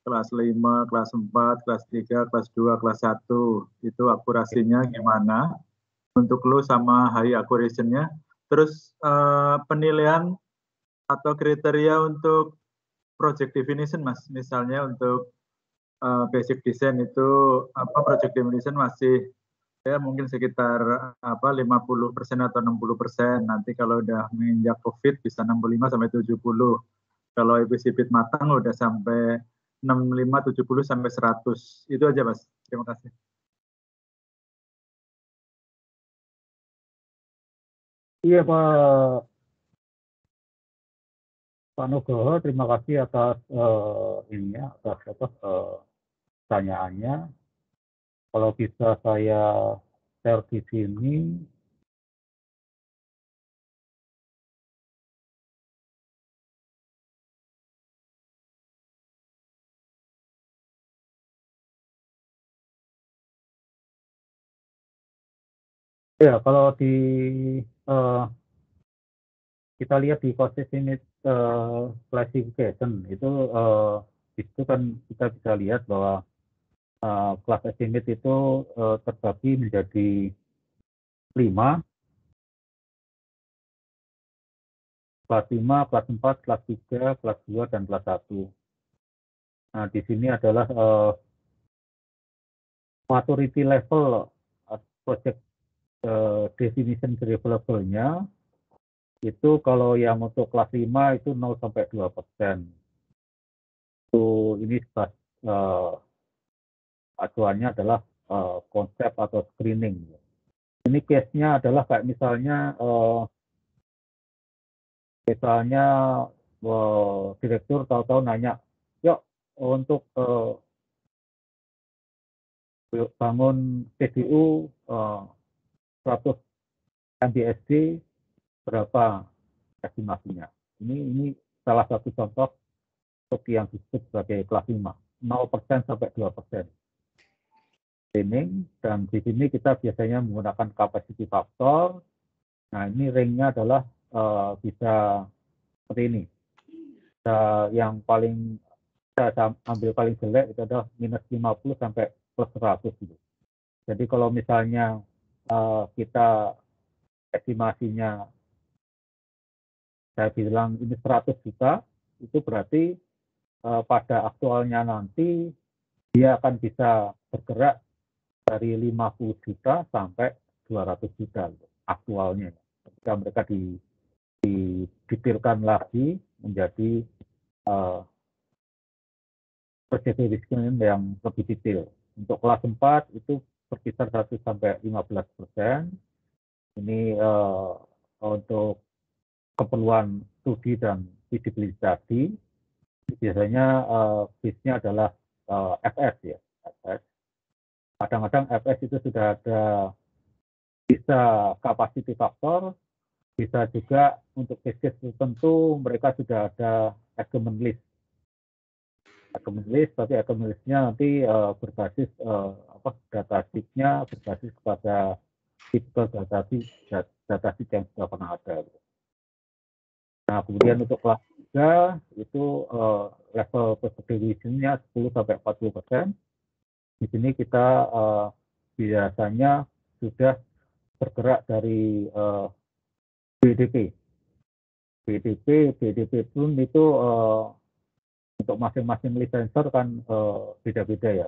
kelas 5, kelas 4, kelas 3, kelas 2, kelas 1. Itu akurasinya gimana untuk low sama high accuracy-nya. Terus penilaian atau kriteria untuk project definition Mas. Misalnya untuk basic design itu project definition masih ya mungkin sekitar 50% atau 60%. Nanti kalau udah menginjak COVID bisa 65 sampai 70. Kalau EPC bit matang udah sampai 65, 70 sampai 100. Itu aja Mas. Terima kasih. Iya Pak Nugroho, terima kasih atas pertanyaannya. Kalau bisa saya share di sini. Ya, kalau kita lihat di cost estimate classification itu kan kita bisa lihat bahwa class estimate itu terbagi menjadi 5, kelas 5, kelas 4, kelas 3, kelas 2, dan kelas 1. Nah, di sini adalah maturity level project definition variable-nya. Itu kalau yang untuk kelas 5 itu 0 sampai 2%. Ini acuannya adalah konsep atau screening. Ini case-nya adalah kayak misalnya direktur tahu-tahu nanya, yuk untuk bangun PDU 100 MBSD berapa estimasinya. Ini salah satu contoh untuk yang disebut sebagai kelas 5, 0% sampai 2%. Training, dan di sini kita biasanya menggunakan capacity factor. Nah, ini ring-nya adalah bisa seperti ini. Yang paling saya ambil paling jelek itu adalah minus 50 sampai plus 100 gitu. Jadi kalau misalnya kita estimasinya saya bilang ini 100 juta, itu berarti pada aktualnya nanti dia akan bisa bergerak dari 50 juta sampai 200 juta aktualnya. Ketika mereka didetailkan lagi menjadi project risiko yang lebih detail. Untuk kelas 4 itu berkisar 1 sampai 15%. Ini untuk keperluan studi dan feasibility study. Biasanya base-nya adalah FS ya. FS. Kadang-kadang FS itu sudah ada bisa capacity factor, bisa juga untuk case tertentu mereka sudah ada argument list. accumulate, tapi accumulate-nya nanti berbasis data sheet-nya berbasis kepada tipe data sheet yang sudah pernah ada. Nah, kemudian untuk kelas 3 itu level perspective division-nya 10-40%. Di sini kita biasanya sudah bergerak dari BDP. BDP pun itu untuk masing-masing licensor kan beda-beda ya.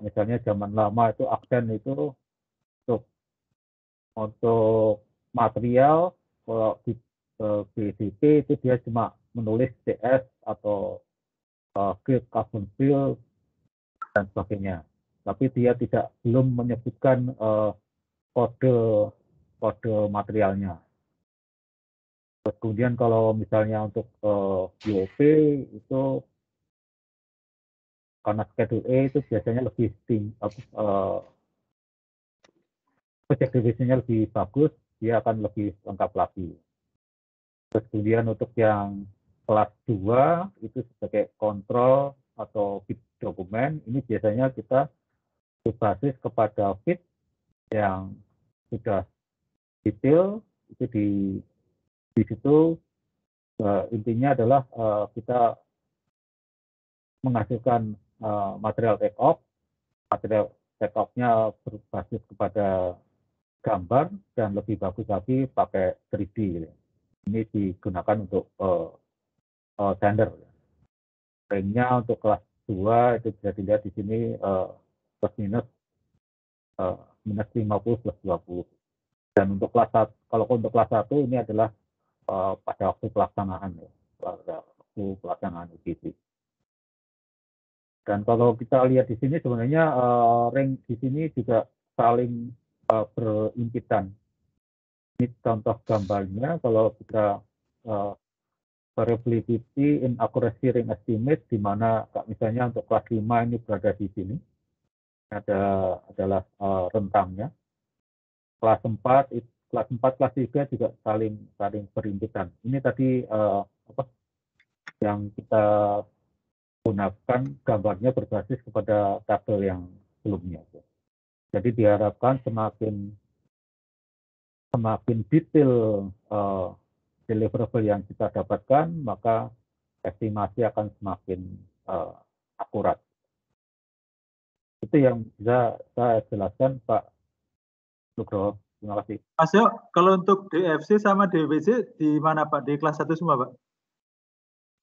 Misalnya zaman lama itu Akden itu untuk material, kalau di BDP itu dia cuma menulis CS atau grade carbon steel dan sebagainya. Tapi dia belum menyebutkan kode materialnya. Terus kemudian kalau misalnya untuk BOP itu karena schedule E itu biasanya lebih project divisinya lebih bagus, dia akan lebih lengkap lagi. Terus kemudian untuk yang kelas 2 itu sebagai kontrol atau fit dokumen, ini biasanya kita berbasis kepada fit yang sudah detail, itu di situ intinya adalah kita menghasilkan material take off nya berbasis kepada gambar dan lebih bagus lagi pakai 3D. Ini digunakan untuk tender. Ringnya untuk kelas 2 itu bisa dilihat di sini plus minus minus 50 plus 20. Dan untuk kelas 1, kalau untuk kelas 1 ini adalah pada waktu pelaksanaan ya, pada waktu pelaksanaan UGC. Dan kalau kita lihat di sini sebenarnya ring di sini juga saling berimpitan. Ini contoh gambarnya kalau kita variability in accuracy ring estimate, di mana misalnya untuk kelas 5 ini berada di sini, adalah rentangnya. Kelas 4, kelas 3 juga saling berimpitan. Ini tadi yang kita gunakan gambarnya berbasis kepada tabel yang sebelumnya. Jadi diharapkan semakin detail deliverable yang kita dapatkan, maka estimasi akan semakin akurat. Itu yang bisa saya jelaskan, Pak Nugroho. Terima kasih. Mas Yo, kalau untuk DFC sama DWC di mana Pak? Di kelas 1 semua Pak?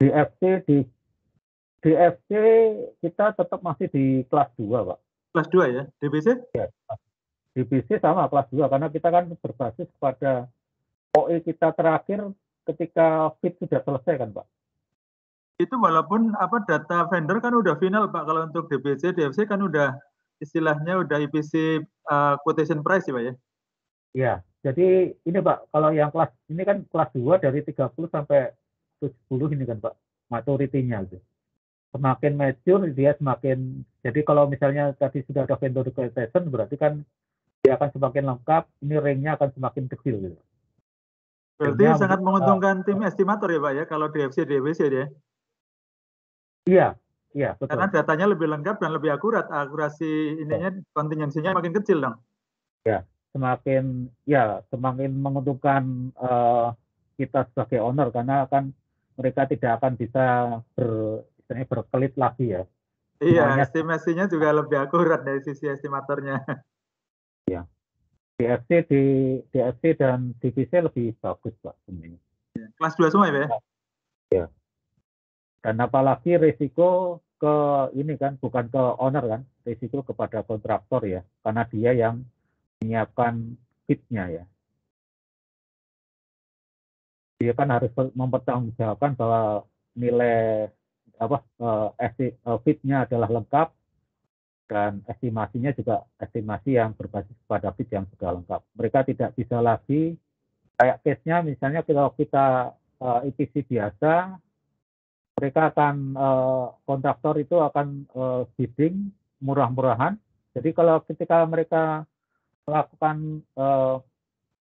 DFC kita tetap masih di kelas 2, Pak. Kelas 2 ya? DBC? Ya, DBC sama kelas 2, karena kita kan berbasis pada OE kita terakhir ketika fit sudah selesai kan, Pak. Itu walaupun data vendor kan udah final Pak, kalau untuk DBC, DFC kan udah istilahnya udah IPC quotation price ya Pak ya? Iya, jadi ini Pak, kalau yang kelas ini kan kelas 2 dari 30 sampai 70 ini kan Pak, maturity-nya gitu. Semakin mature dia semakin, jadi kalau misalnya tadi sudah ada vendor quotation berarti kan dia akan semakin lengkap, ini ring-nya akan semakin kecil gitu. Berarti sangat menguntungkan tim estimator ya Pak ya, kalau DFC, DWC ya? Iya, betul. Karena datanya lebih lengkap dan lebih akurat, akurasi ininya, kontingensinya makin kecil dong. Ya, semakin menguntungkan kita sebagai owner, karena kan mereka tidak akan bisa berkelit lagi ya. Iya, estimasinya juga lebih akurat dari sisi estimatornya. Ya, DFC dan DBC lebih bagus Pak sebenarnya. Kelas 2 semua ya? Ya. Dan apalagi risiko ke ini kan bukan ke owner kan, risiko kepada kontraktor ya, karena dia yang menyiapkan fit-nya ya. Dia kan harus mempertanggungjawabkan bahwa nilai fit-nya adalah lengkap dan estimasinya juga estimasi yang berbasis pada fit yang sudah lengkap. Mereka tidak bisa lagi kayak case-nya misalnya kalau kita IPC biasa, mereka akan kontraktor itu akan bidding murah-murahan. Jadi kalau ketika mereka melakukan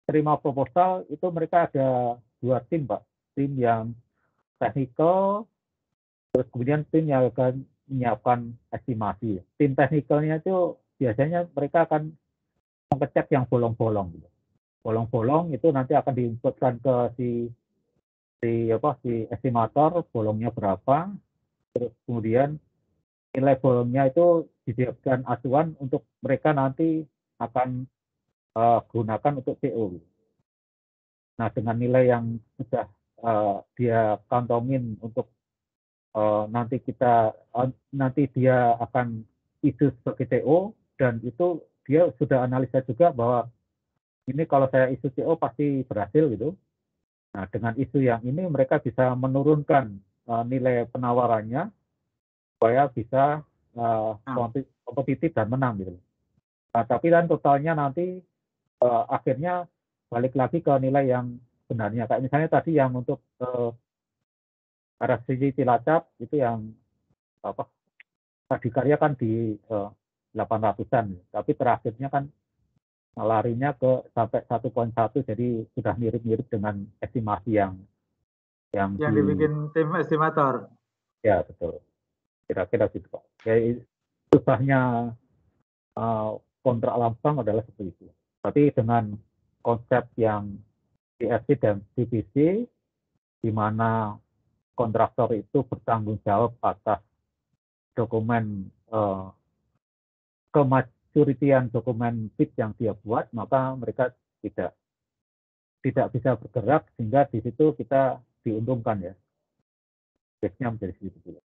terima proposal itu mereka ada 2 tim Pak, tim yang technical Terus kemudian tim yang akan menyiapkan estimasi. Tim teknikalnya itu biasanya mereka akan mengecek yang bolong-bolong gitu. Bolong-bolong itu nanti akan diinputkan ke si estimator, bolongnya berapa, terus kemudian nilai bolongnya itu dijadikan acuan untuk mereka nanti akan gunakan untuk CO. Nah, dengan nilai yang sudah dia kantongin untuk nanti dia akan isu sebagai TO, dan itu dia sudah analisa juga bahwa ini kalau saya isu TO pasti berhasil gitu. Nah, dengan isu yang ini mereka bisa menurunkan nilai penawarannya supaya bisa kompetitif dan menang gitu. Nah, tapi kan totalnya nanti akhirnya balik lagi ke nilai yang sebenarnya. Kayak misalnya tadi yang untuk RFC Cilacap itu yang dikarya kan di 800-an, tapi terakhirnya kan larinya ke sampai 1,1, jadi sudah mirip-mirip dengan estimasi yang dibikin tim estimator. Ya, betul. Kira-kira gitu, Pak. Kayak susahnya kontrak lambang adalah seperti itu. Tapi dengan konsep yang DSC dan DPC, di mana kontraktor itu bertanggung jawab atas dokumen kematuritian dokumen bid yang dia buat, maka mereka tidak bisa bergerak, sehingga di situ kita diuntungkan ya. Case-nya menjadi segitu.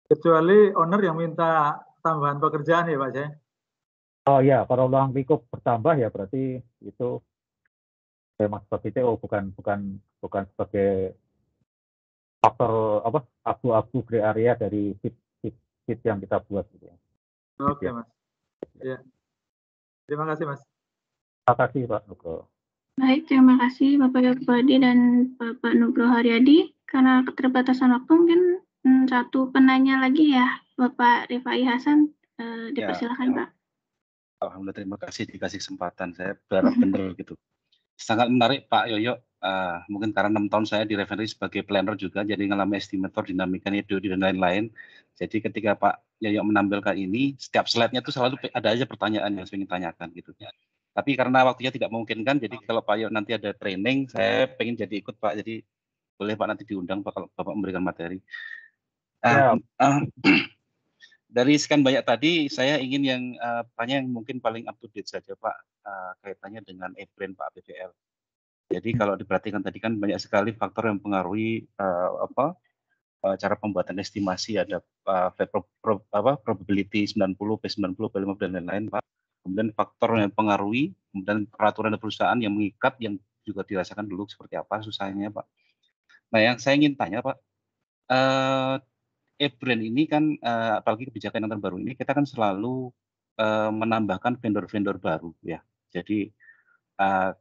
Kecuali owner yang minta tambahan pekerjaan ya Pak Jay? Oh ya, kalau ruang lingkup bertambah ya berarti itu memang seperti TO, bukan sebagai faktor abu-abu gray area dari bid yang kita buat gitu ya. Oke, Mas. Ya. Terima kasih, Mas. Terima kasih Pak Nugroho. Baik, terima kasih Bapak Yopadi dan Bapak Nugroho Haryadi. Karena keterbatasan waktu mungkin satu penanya lagi ya, Bapak Rifai Hasan, dipersilakan Pak. Alhamdulillah, terima kasih dikasih kesempatan. Saya berharap benar gitu. Sangat menarik Pak Yoyo. Mungkin karena 6 tahun saya di refinery sebagai planner juga, jadi ngalami estimator, dinamika hidrologi dan lain-lain. Jadi ketika Pak Yoyo menampilkan ini, setiap slide-nya itu selalu ada aja pertanyaan yang saya ingin tanyakan gitu. Tapi karena waktunya tidak memungkinkan, jadi kalau Pak Yoyo nanti ada training, saya pengen jadi ikut Pak. Jadi boleh Pak nanti diundang Pak kalau Bapak memberikan materi. Dari sekian banyak tadi, saya ingin yang tanya yang mungkin paling up to date saja Pak, kaitannya dengan e-brand Pak BPL. Jadi kalau diperhatikan tadi kan banyak sekali faktor yang mempengaruhi cara pembuatan estimasi, ada probability 90, P90, P50 dan lain-lain Pak. Kemudian faktor yang mempengaruhi, kemudian peraturan perusahaan yang mengikat, yang juga dirasakan dulu seperti apa susahnya Pak. Nah yang saya ingin tanya Pak, e-brand ini kan apalagi kebijakan yang terbaru ini kita kan selalu menambahkan vendor-vendor baru ya. Jadi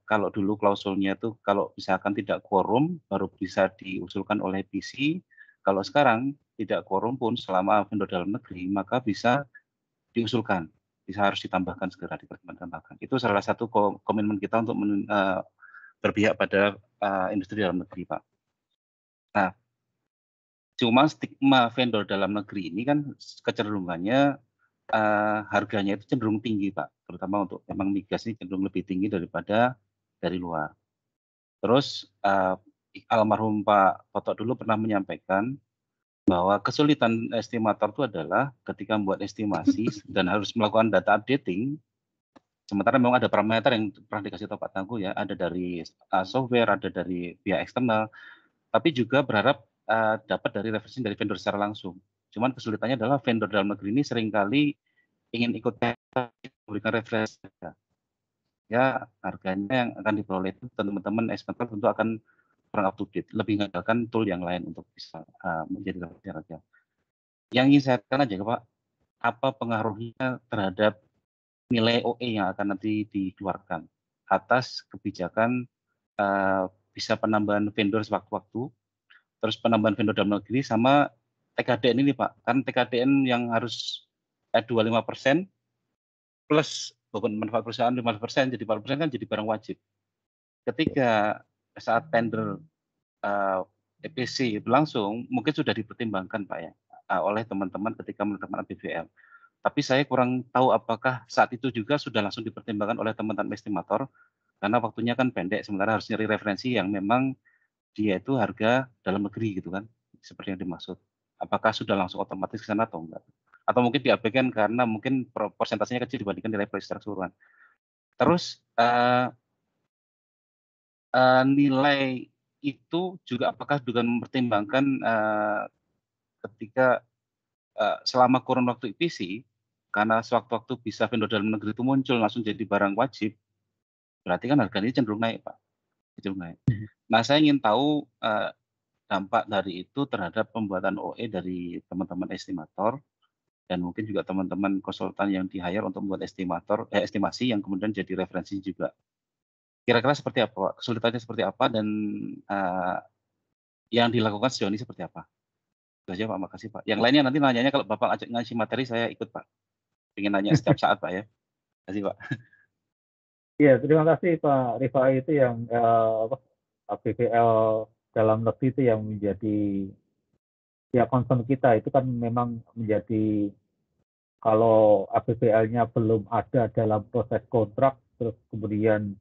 kalau dulu klausulnya itu kalau misalkan tidak quorum baru bisa diusulkan oleh PC. Kalau sekarang tidak quorum pun selama vendor dalam negeri maka bisa diusulkan, bisa harus ditambahkan segera ditambahkan. Itu salah satu komitmen kita untuk berpihak pada industri dalam negeri Pak. Nah, cuma stigma vendor dalam negeri ini kan kecenderungannya harganya itu cenderung tinggi Pak, terutama untuk memang migas ini cenderung lebih tinggi daripada dari luar. Terus almarhum Pak Toto dulu pernah menyampaikan bahwa kesulitan estimator itu adalah ketika membuat estimasi dan harus melakukan data updating, sementara memang ada parameter yang pernah dikasih tahu Pak Tangguh ya, ada dari software, ada dari pihak eksternal, tapi juga berharap dapat dari referensi dari vendor secara langsung. Cuman kesulitannya adalah vendor dalam negeri ini seringkali ingin ikut memberikan referensi. Ya harganya yang akan diperoleh itu teman-teman estimator tentu akan kurang up to date, lebih mengandalkan tool yang lain untuk bisa menjadi referensi harga. Yang ingin saya katakan aja Pak, apa pengaruhnya terhadap nilai OE yang akan nanti dikeluarkan atas kebijakan bisa penambahan vendor sewaktu-waktu, terus penambahan vendor dalam negeri sama TKDN ini Pak, kan TKDN yang harus 25% plus beban manfaat perusahaan 15%, jadi 4% kan jadi barang wajib. Ketika saat tender EPC berlangsung, mungkin sudah dipertimbangkan Pak ya, oleh teman-teman ketika menetapkan APBL. Tapi saya kurang tahu apakah saat itu juga sudah langsung dipertimbangkan oleh teman-teman estimator, karena waktunya kan pendek, sementara harus nyari referensi yang memang dia itu harga dalam negeri gitu kan, seperti yang dimaksud. Apakah sudah langsung otomatis ke sana atau enggak? Atau mungkin diabaikan karena mungkin persentasenya kecil dibandingkan nilai proyek secara keseluruhan. Terus nilai itu juga apakah juga mempertimbangkan ketika selama kurun waktu EPC, karena sewaktu-waktu bisa vendor dalam negeri itu muncul langsung jadi barang wajib, berarti kan harganya cenderung naik, Pak. Cenderung naik. Nah, saya ingin tahu dampak dari itu terhadap pembuatan OE dari teman-teman estimator dan mungkin juga teman-teman konsultan yang di-hire untuk membuat estimasi yang kemudian jadi referensi juga. Kira-kira seperti apa, Pak? Kesulitannya seperti apa dan yang dilakukan sejauh ini seperti apa? Itu aja, Pak. Makasih, Pak. Yang lainnya nanti nanyanya kalau Bapak ajak ngasih materi saya ikut, Pak. Pengen nanya setiap saat, Pak ya. Terima kasih, Pak. Iya, terima kasih Pak Rifai, itu yang APBL dalam negeri itu yang menjadi ya concern kita. Itu kan memang menjadi, kalau APBL-nya belum ada dalam proses kontrak, terus kemudian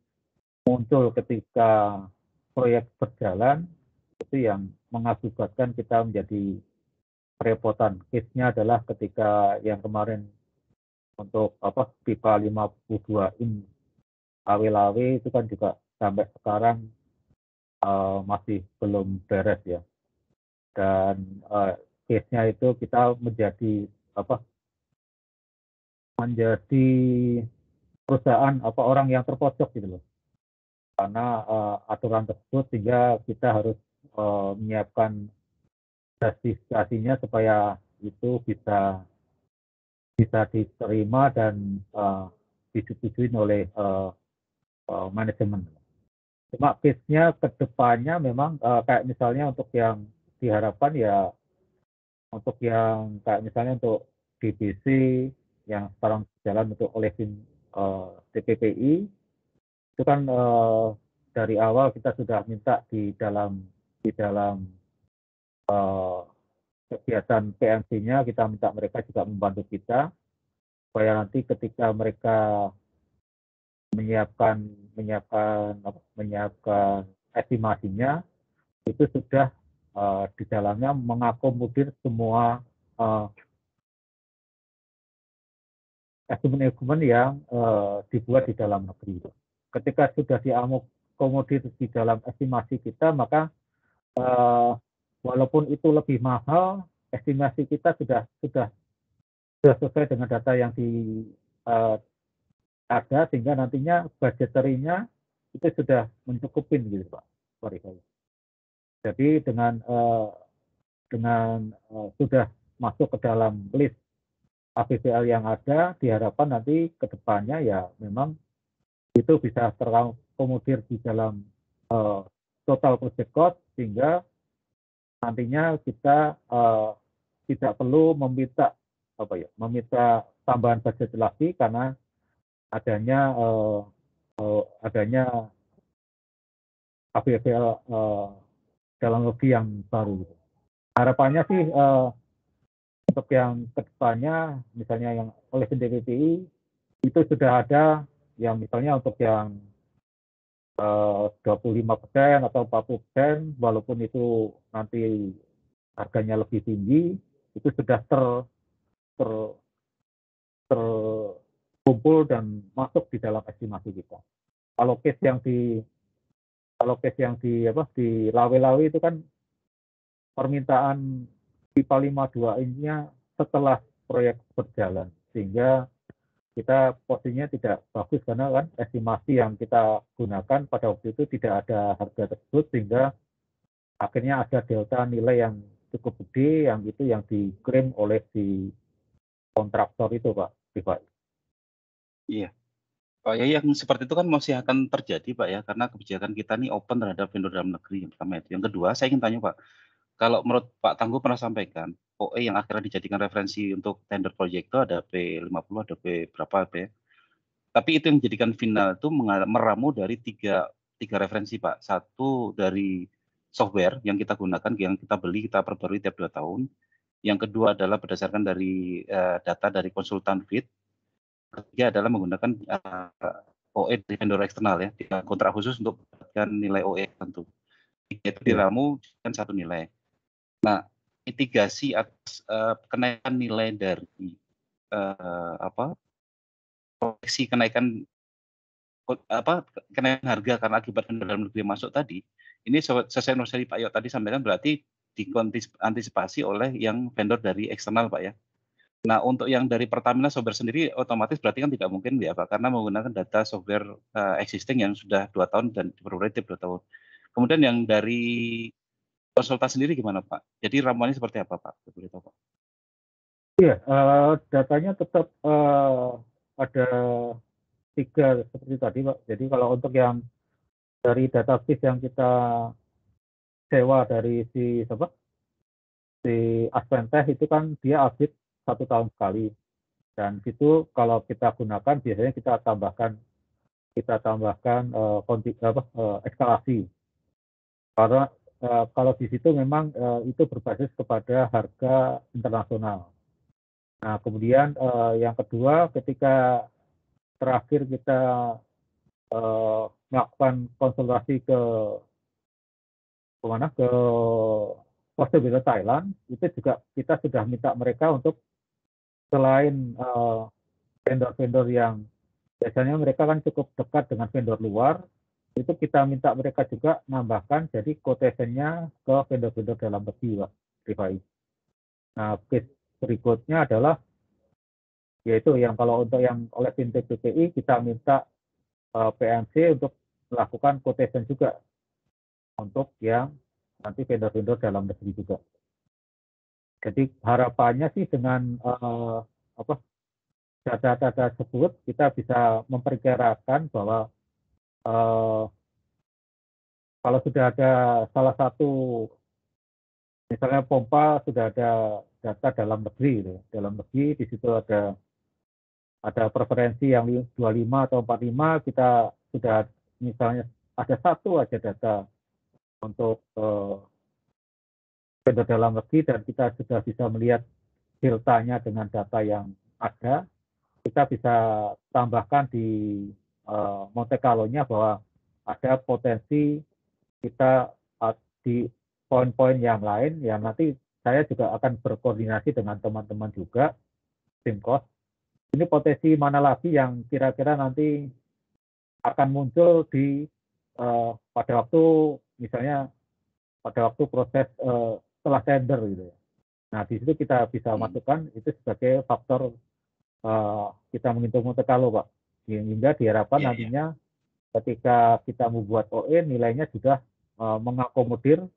muncul ketika proyek berjalan, itu yang mengakibatkan kita menjadi kerepotan. Case-nya adalah ketika yang kemarin untuk pipa 52 in Lawe-Lawe itu kan juga sampai sekarang masih belum beres ya. Dan case-nya itu kita menjadi perusahaan orang yang terpojok gitu loh. Karena aturan tersebut, sehingga kita harus menyiapkan justifikasinya supaya itu bisa diterima dan disetujui oleh manajemen. Cuma case-nya ke depannya memang kayak misalnya untuk yang diharapkan ya, untuk yang kayak misalnya untuk DBC yang sekarang berjalan untuk olehkin TPPI, itu kan dari awal kita sudah minta di dalam kegiatan PMC-nya, kita minta mereka juga membantu kita supaya nanti ketika mereka menyiapkan estimasinya, itu sudah di dalamnya mengakomodir semua estimen-estimen yang dibuat di dalam negeri. Ketika sudah diakomodir di dalam estimasi kita, maka walaupun itu lebih mahal, estimasi kita sudah sesuai dengan data yang ada, sehingga nantinya budgetary-nya itu sudah mencukupin gitu, Pak. Sorry. Jadi dengan sudah masuk ke dalam list APBL yang ada, diharapkan nanti ke depannya ya memang itu bisa terakomodir di dalam total project cost, sehingga nantinya kita tidak perlu meminta tambahan budget lagi karena adanya APBL dalam negeri yang baru. Harapannya sih untuk yang kedepannya, misalnya yang oleh TPPI itu sudah ada yang misalnya untuk yang 25% atau 40%, walaupun itu nanti harganya lebih tinggi, itu sudah terkumpul dan masuk di dalam estimasi kita. Kalau case yang di Lawe-Lawe itu kan permintaan pipa 52 ini setelah proyek berjalan, sehingga kita posisinya tidak bagus karena kan estimasi yang kita gunakan pada waktu itu tidak ada harga tersebut, sehingga akhirnya ada delta nilai yang cukup gede, yang itu yang diklaim oleh si kontraktor itu, Pak. Iya. Pak ya, yang seperti itu kan masih akan terjadi, Pak ya, karena kebijakan kita ini open terhadap vendor dalam negeri, yang pertama itu. Yang kedua, saya ingin tanya, Pak, kalau menurut Pak Tangguh pernah sampaikan, OE yang akhirnya dijadikan referensi untuk tender proyek itu ada P50, ada P berapa, P ya. Tapi itu yang menjadikan final itu meramu dari tiga referensi, Pak. Satu dari software yang kita gunakan, yang kita beli, kita perbarui tiap 2 tahun. Yang kedua adalah berdasarkan dari data dari konsultan FIT. Ketiga adalah menggunakan OE dari vendor eksternal ya, di kontrak khusus untuk mendapatkan nilai OE tertentu. Itu diramu kan satu nilai. Nah, mitigasi atas kenaikan nilai dari proyeksi kenaikan kenaikan harga karena akibat vendor dalam negeri masuk tadi, ini sesuai dari Pak Yok tadi sampaikan berarti diantisipasi oleh yang vendor dari eksternal Pak ya. Nah untuk yang dari Pertamina software sendiri otomatis berarti kan tidak mungkin ya Pak, karena menggunakan data software existing yang sudah 2 tahun dan diperbarui tiap 2 tahun. Kemudian yang dari konsultan sendiri gimana Pak? Jadi ramuannya seperti apa Pak? Boleh tahu Pak? Iya, datanya tetap ada 3 seperti tadi Pak. Jadi kalau untuk yang dari database yang kita sewa dari si Advantech itu kan dia update 1 tahun sekali. Dan itu kalau kita gunakan biasanya kita tambahkan eskalasi. Karena kalau di situ memang itu berbasis kepada harga internasional. Nah, kemudian yang kedua ketika terakhir kita melakukan konsultasi ke Possibility Thailand, itu juga kita sudah minta mereka untuk selain vendor-vendor yang biasanya mereka kan cukup dekat dengan vendor luar, itu kita minta mereka juga nambahkan jadi quotation-nya ke vendor-vendor dalam negeri, Pak Rifai. Nah, case berikutnya adalah yaitu yang kalau untuk yang oleh fintech BPI kita minta PMC untuk melakukan quotation juga untuk yang nanti vendor-vendor dalam negeri juga. Jadi harapannya sih dengan data-data tersebut kita bisa memperkirakan bahwa kalau sudah ada salah satu misalnya pompa sudah ada data dalam negeri, dalam negeri di situ ada preferensi yang 25 atau 45 kita sudah misalnya ada satu aja data untuk vendor dalam negeri dan kita sudah bisa melihat deltanya dengan data yang ada, kita bisa tambahkan di Monte Carlo-nya bahwa ada potensi kita di poin-poin yang lain yang nanti saya juga akan berkoordinasi dengan teman-teman juga tim cost. Ini potensi mana lagi yang kira-kira nanti akan muncul di pada waktu misalnya pada waktu proses setelah tender gitu ya. Nah di situ kita bisa masukkan itu sebagai faktor kita menghitung Monte Carlo Pak, hingga diharapkan nantinya ketika kita membuat OE nilainya sudah mengakomodir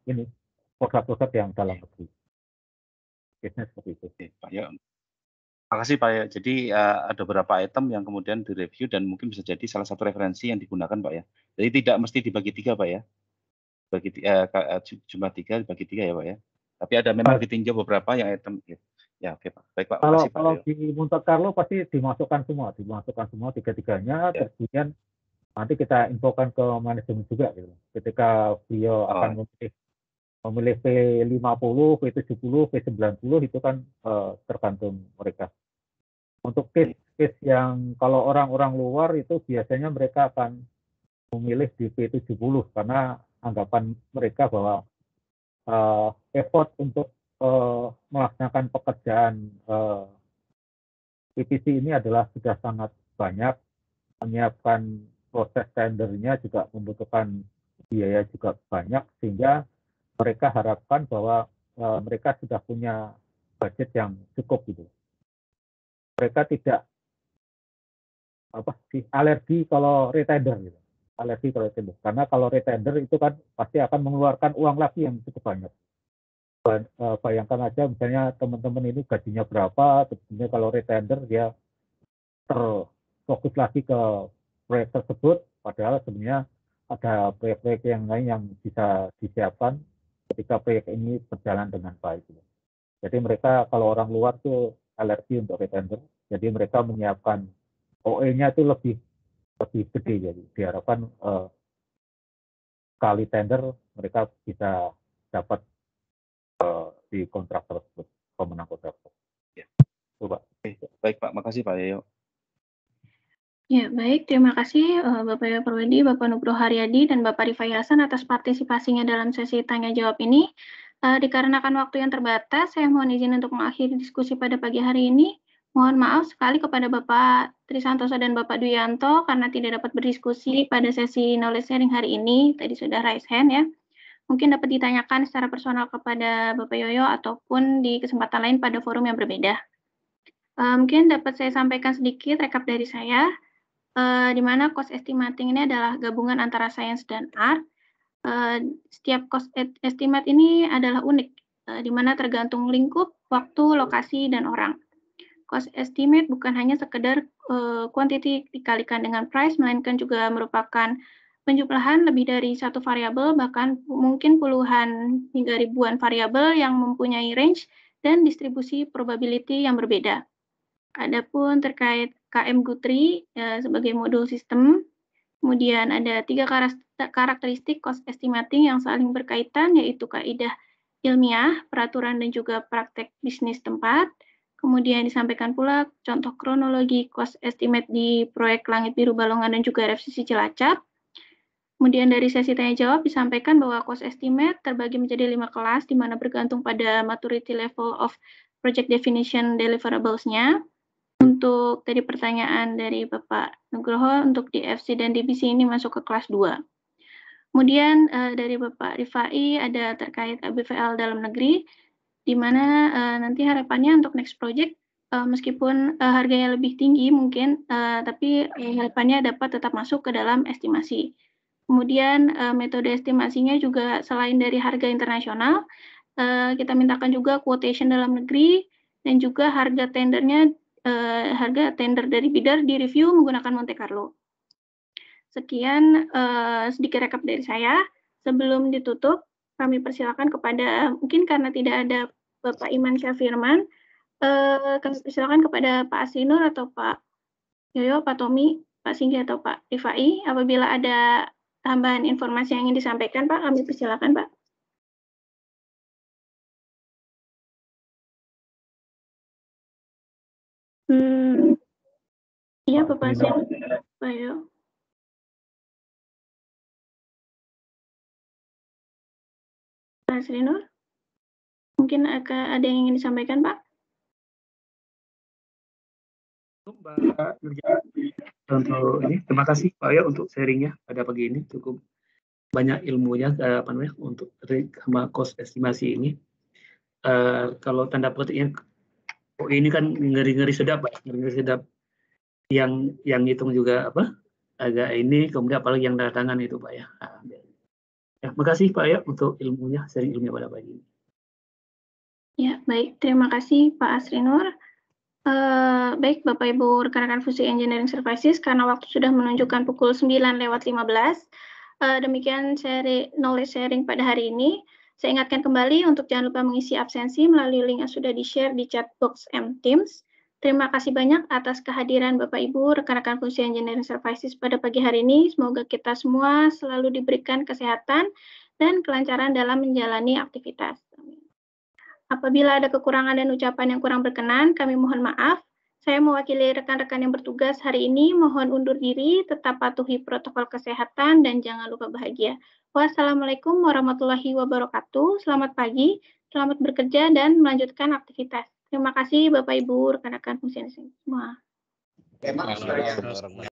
ini produk-produk yang dalam negeri. Bisnis seperti itu. Pak ya. Makasih Pak ya. Jadi ada beberapa item yang kemudian direview dan mungkin bisa jadi salah satu referensi yang digunakan Pak ya. Jadi tidak mesti dibagi 3 Pak ya. Bagi jumlah 3 dibagi 3 ya Pak ya. Tapi ada memang ditinjau beberapa yang item ya oke Pak. Baik Pak. Kalau di Monte Carlo pasti dimasukkan semua tiga-tiganya, terus kemudian nanti kita infokan ke manajemen juga gitu. Ketika beliau akan memilih P50, P70, P90 itu kan tergantung mereka. Untuk case yang kalau orang-orang luar itu biasanya mereka akan memilih di P70 karena anggapan mereka bahwa effort untuk melaksanakan pekerjaan PPC ini adalah sudah sangat banyak, menyiapkan proses tendernya juga membutuhkan biaya juga banyak, sehingga mereka harapkan bahwa mereka sudah punya budget yang cukup gitu. Mereka tidak alergi kalau retender gitu. Karena kalau retender itu kan pasti akan mengeluarkan uang lagi yang cukup banyak. Bayangkan aja misalnya teman-teman ini gajinya berapa, tentunya kalau retender dia terfokus lagi ke proyek tersebut, padahal sebenarnya ada proyek-proyek yang lain yang bisa disiapkan ketika proyek ini berjalan dengan baik. Jadi mereka kalau orang luar tuh alergi untuk retender, jadi mereka menyiapkan OE-nya itu lebih gede, jadi diharapkan kali tender mereka bisa dapat si kontraktor tersebut, pemenang kontraktor. Ya. Coba. Baik Pak, makasih Pak Yoyo. Ya, baik. Terima kasih Bapak Yoyo Purwedi, Bapak Nugroho Haryadi, dan Bapak Rifai Hasan atas partisipasinya dalam sesi tanya-jawab ini. Dikarenakan waktu yang terbatas, saya mohon izin untuk mengakhiri diskusi pada pagi hari ini. Mohon maaf sekali kepada Bapak Trisantoso dan Bapak Duyanto karena tidak dapat berdiskusi pada sesi knowledge sharing hari ini. Tadi sudah raise hand ya. Mungkin dapat ditanyakan secara personal kepada Bapak Yoyo ataupun di kesempatan lain pada forum yang berbeda. Mungkin dapat saya sampaikan sedikit rekap dari saya. Di mana cost estimating ini adalah gabungan antara sains dan art. Setiap cost estimate ini adalah unik, di mana tergantung lingkup, waktu, lokasi, dan orang. Cost estimate bukan hanya sekedar quantity dikalikan dengan price, melainkan juga merupakan penjumlahan lebih dari satu variabel, bahkan mungkin puluhan hingga ribuan variabel yang mempunyai range dan distribusi probability yang berbeda. Adapun terkait KM Guthrie sebagai modul sistem, kemudian ada 3 karakteristik cost estimating yang saling berkaitan, yaitu kaidah ilmiah, peraturan, dan juga praktek bisnis tempat. Kemudian disampaikan pula contoh kronologi cost estimate di proyek Langit Biru Balongan dan juga RFCC Cilacap. Kemudian dari sesi tanya-jawab disampaikan bahwa cost estimate terbagi menjadi 5 kelas, di mana bergantung pada maturity level of project definition deliverables-nya. Untuk tadi pertanyaan dari Bapak Nugroho, untuk di FC dan DBC ini masuk ke kelas 2. Kemudian dari Bapak Rifai ada terkait ABVL dalam negeri, di mana nanti harapannya untuk next project, meskipun harganya lebih tinggi mungkin, tapi harapannya dapat tetap masuk ke dalam estimasi. Kemudian metode estimasinya juga selain dari harga internasional, kita mintakan juga quotation dalam negeri, dan juga harga tendernya harga tender dari bidder direview menggunakan Monte Carlo. Sekian sedikit rekap dari saya. Sebelum ditutup, kami persilakan kepada, mungkin karena tidak ada Bapak Iman Syafirman, kami persilakan kepada Pak Asrinur atau Pak Yoyo, Pak Tommy, Pak Singgi atau Pak Rifai. Apabila ada tambahan informasi yang ingin disampaikan, Pak, kami persilakan, Pak. Iya, Bapak Asrinur. Pak Yoyo. Pak Asrinur, mungkin ada yang ingin disampaikan, Pak? Mbak Nurjati, untuk ini terima kasih Pak ya untuk sharingnya pada pagi ini, cukup banyak ilmunya untuk sama cost estimasi ini. Kalau tanda petiknya, ini kan ngeri-ngeri sedap Pak, ngeri-ngeri sedap. Yang hitung juga agak ini, kemudian apalagi yang datangan itu Pak ya. Terima kasih Pak ya untuk ilmunya, sharing ilmunya pada pagi ini. Ya, baik. Terima kasih Pak Asrinur. Baik, Bapak Ibu rekan-rekan FUSI Engineering Services, karena waktu sudah menunjukkan pukul 9:15. Demikian knowledge sharing pada hari ini. Saya ingatkan kembali untuk jangan lupa mengisi absensi melalui link yang sudah di-share di chat box Teams. Terima kasih banyak atas kehadiran Bapak Ibu rekan-rekan FUSI Engineering Services pada pagi hari ini. Semoga kita semua selalu diberikan kesehatan dan kelancaran dalam menjalani aktivitas. Apabila ada kekurangan dan ucapan yang kurang berkenan, kami mohon maaf. Saya mewakili rekan-rekan yang bertugas hari ini, mohon undur diri, tetap patuhi protokol kesehatan, dan jangan lupa bahagia. Wassalamualaikum warahmatullahi wabarakatuh. Selamat pagi, selamat bekerja, dan melanjutkan aktivitas. Terima kasih Bapak Ibu, rekan-rekan FUSI semua.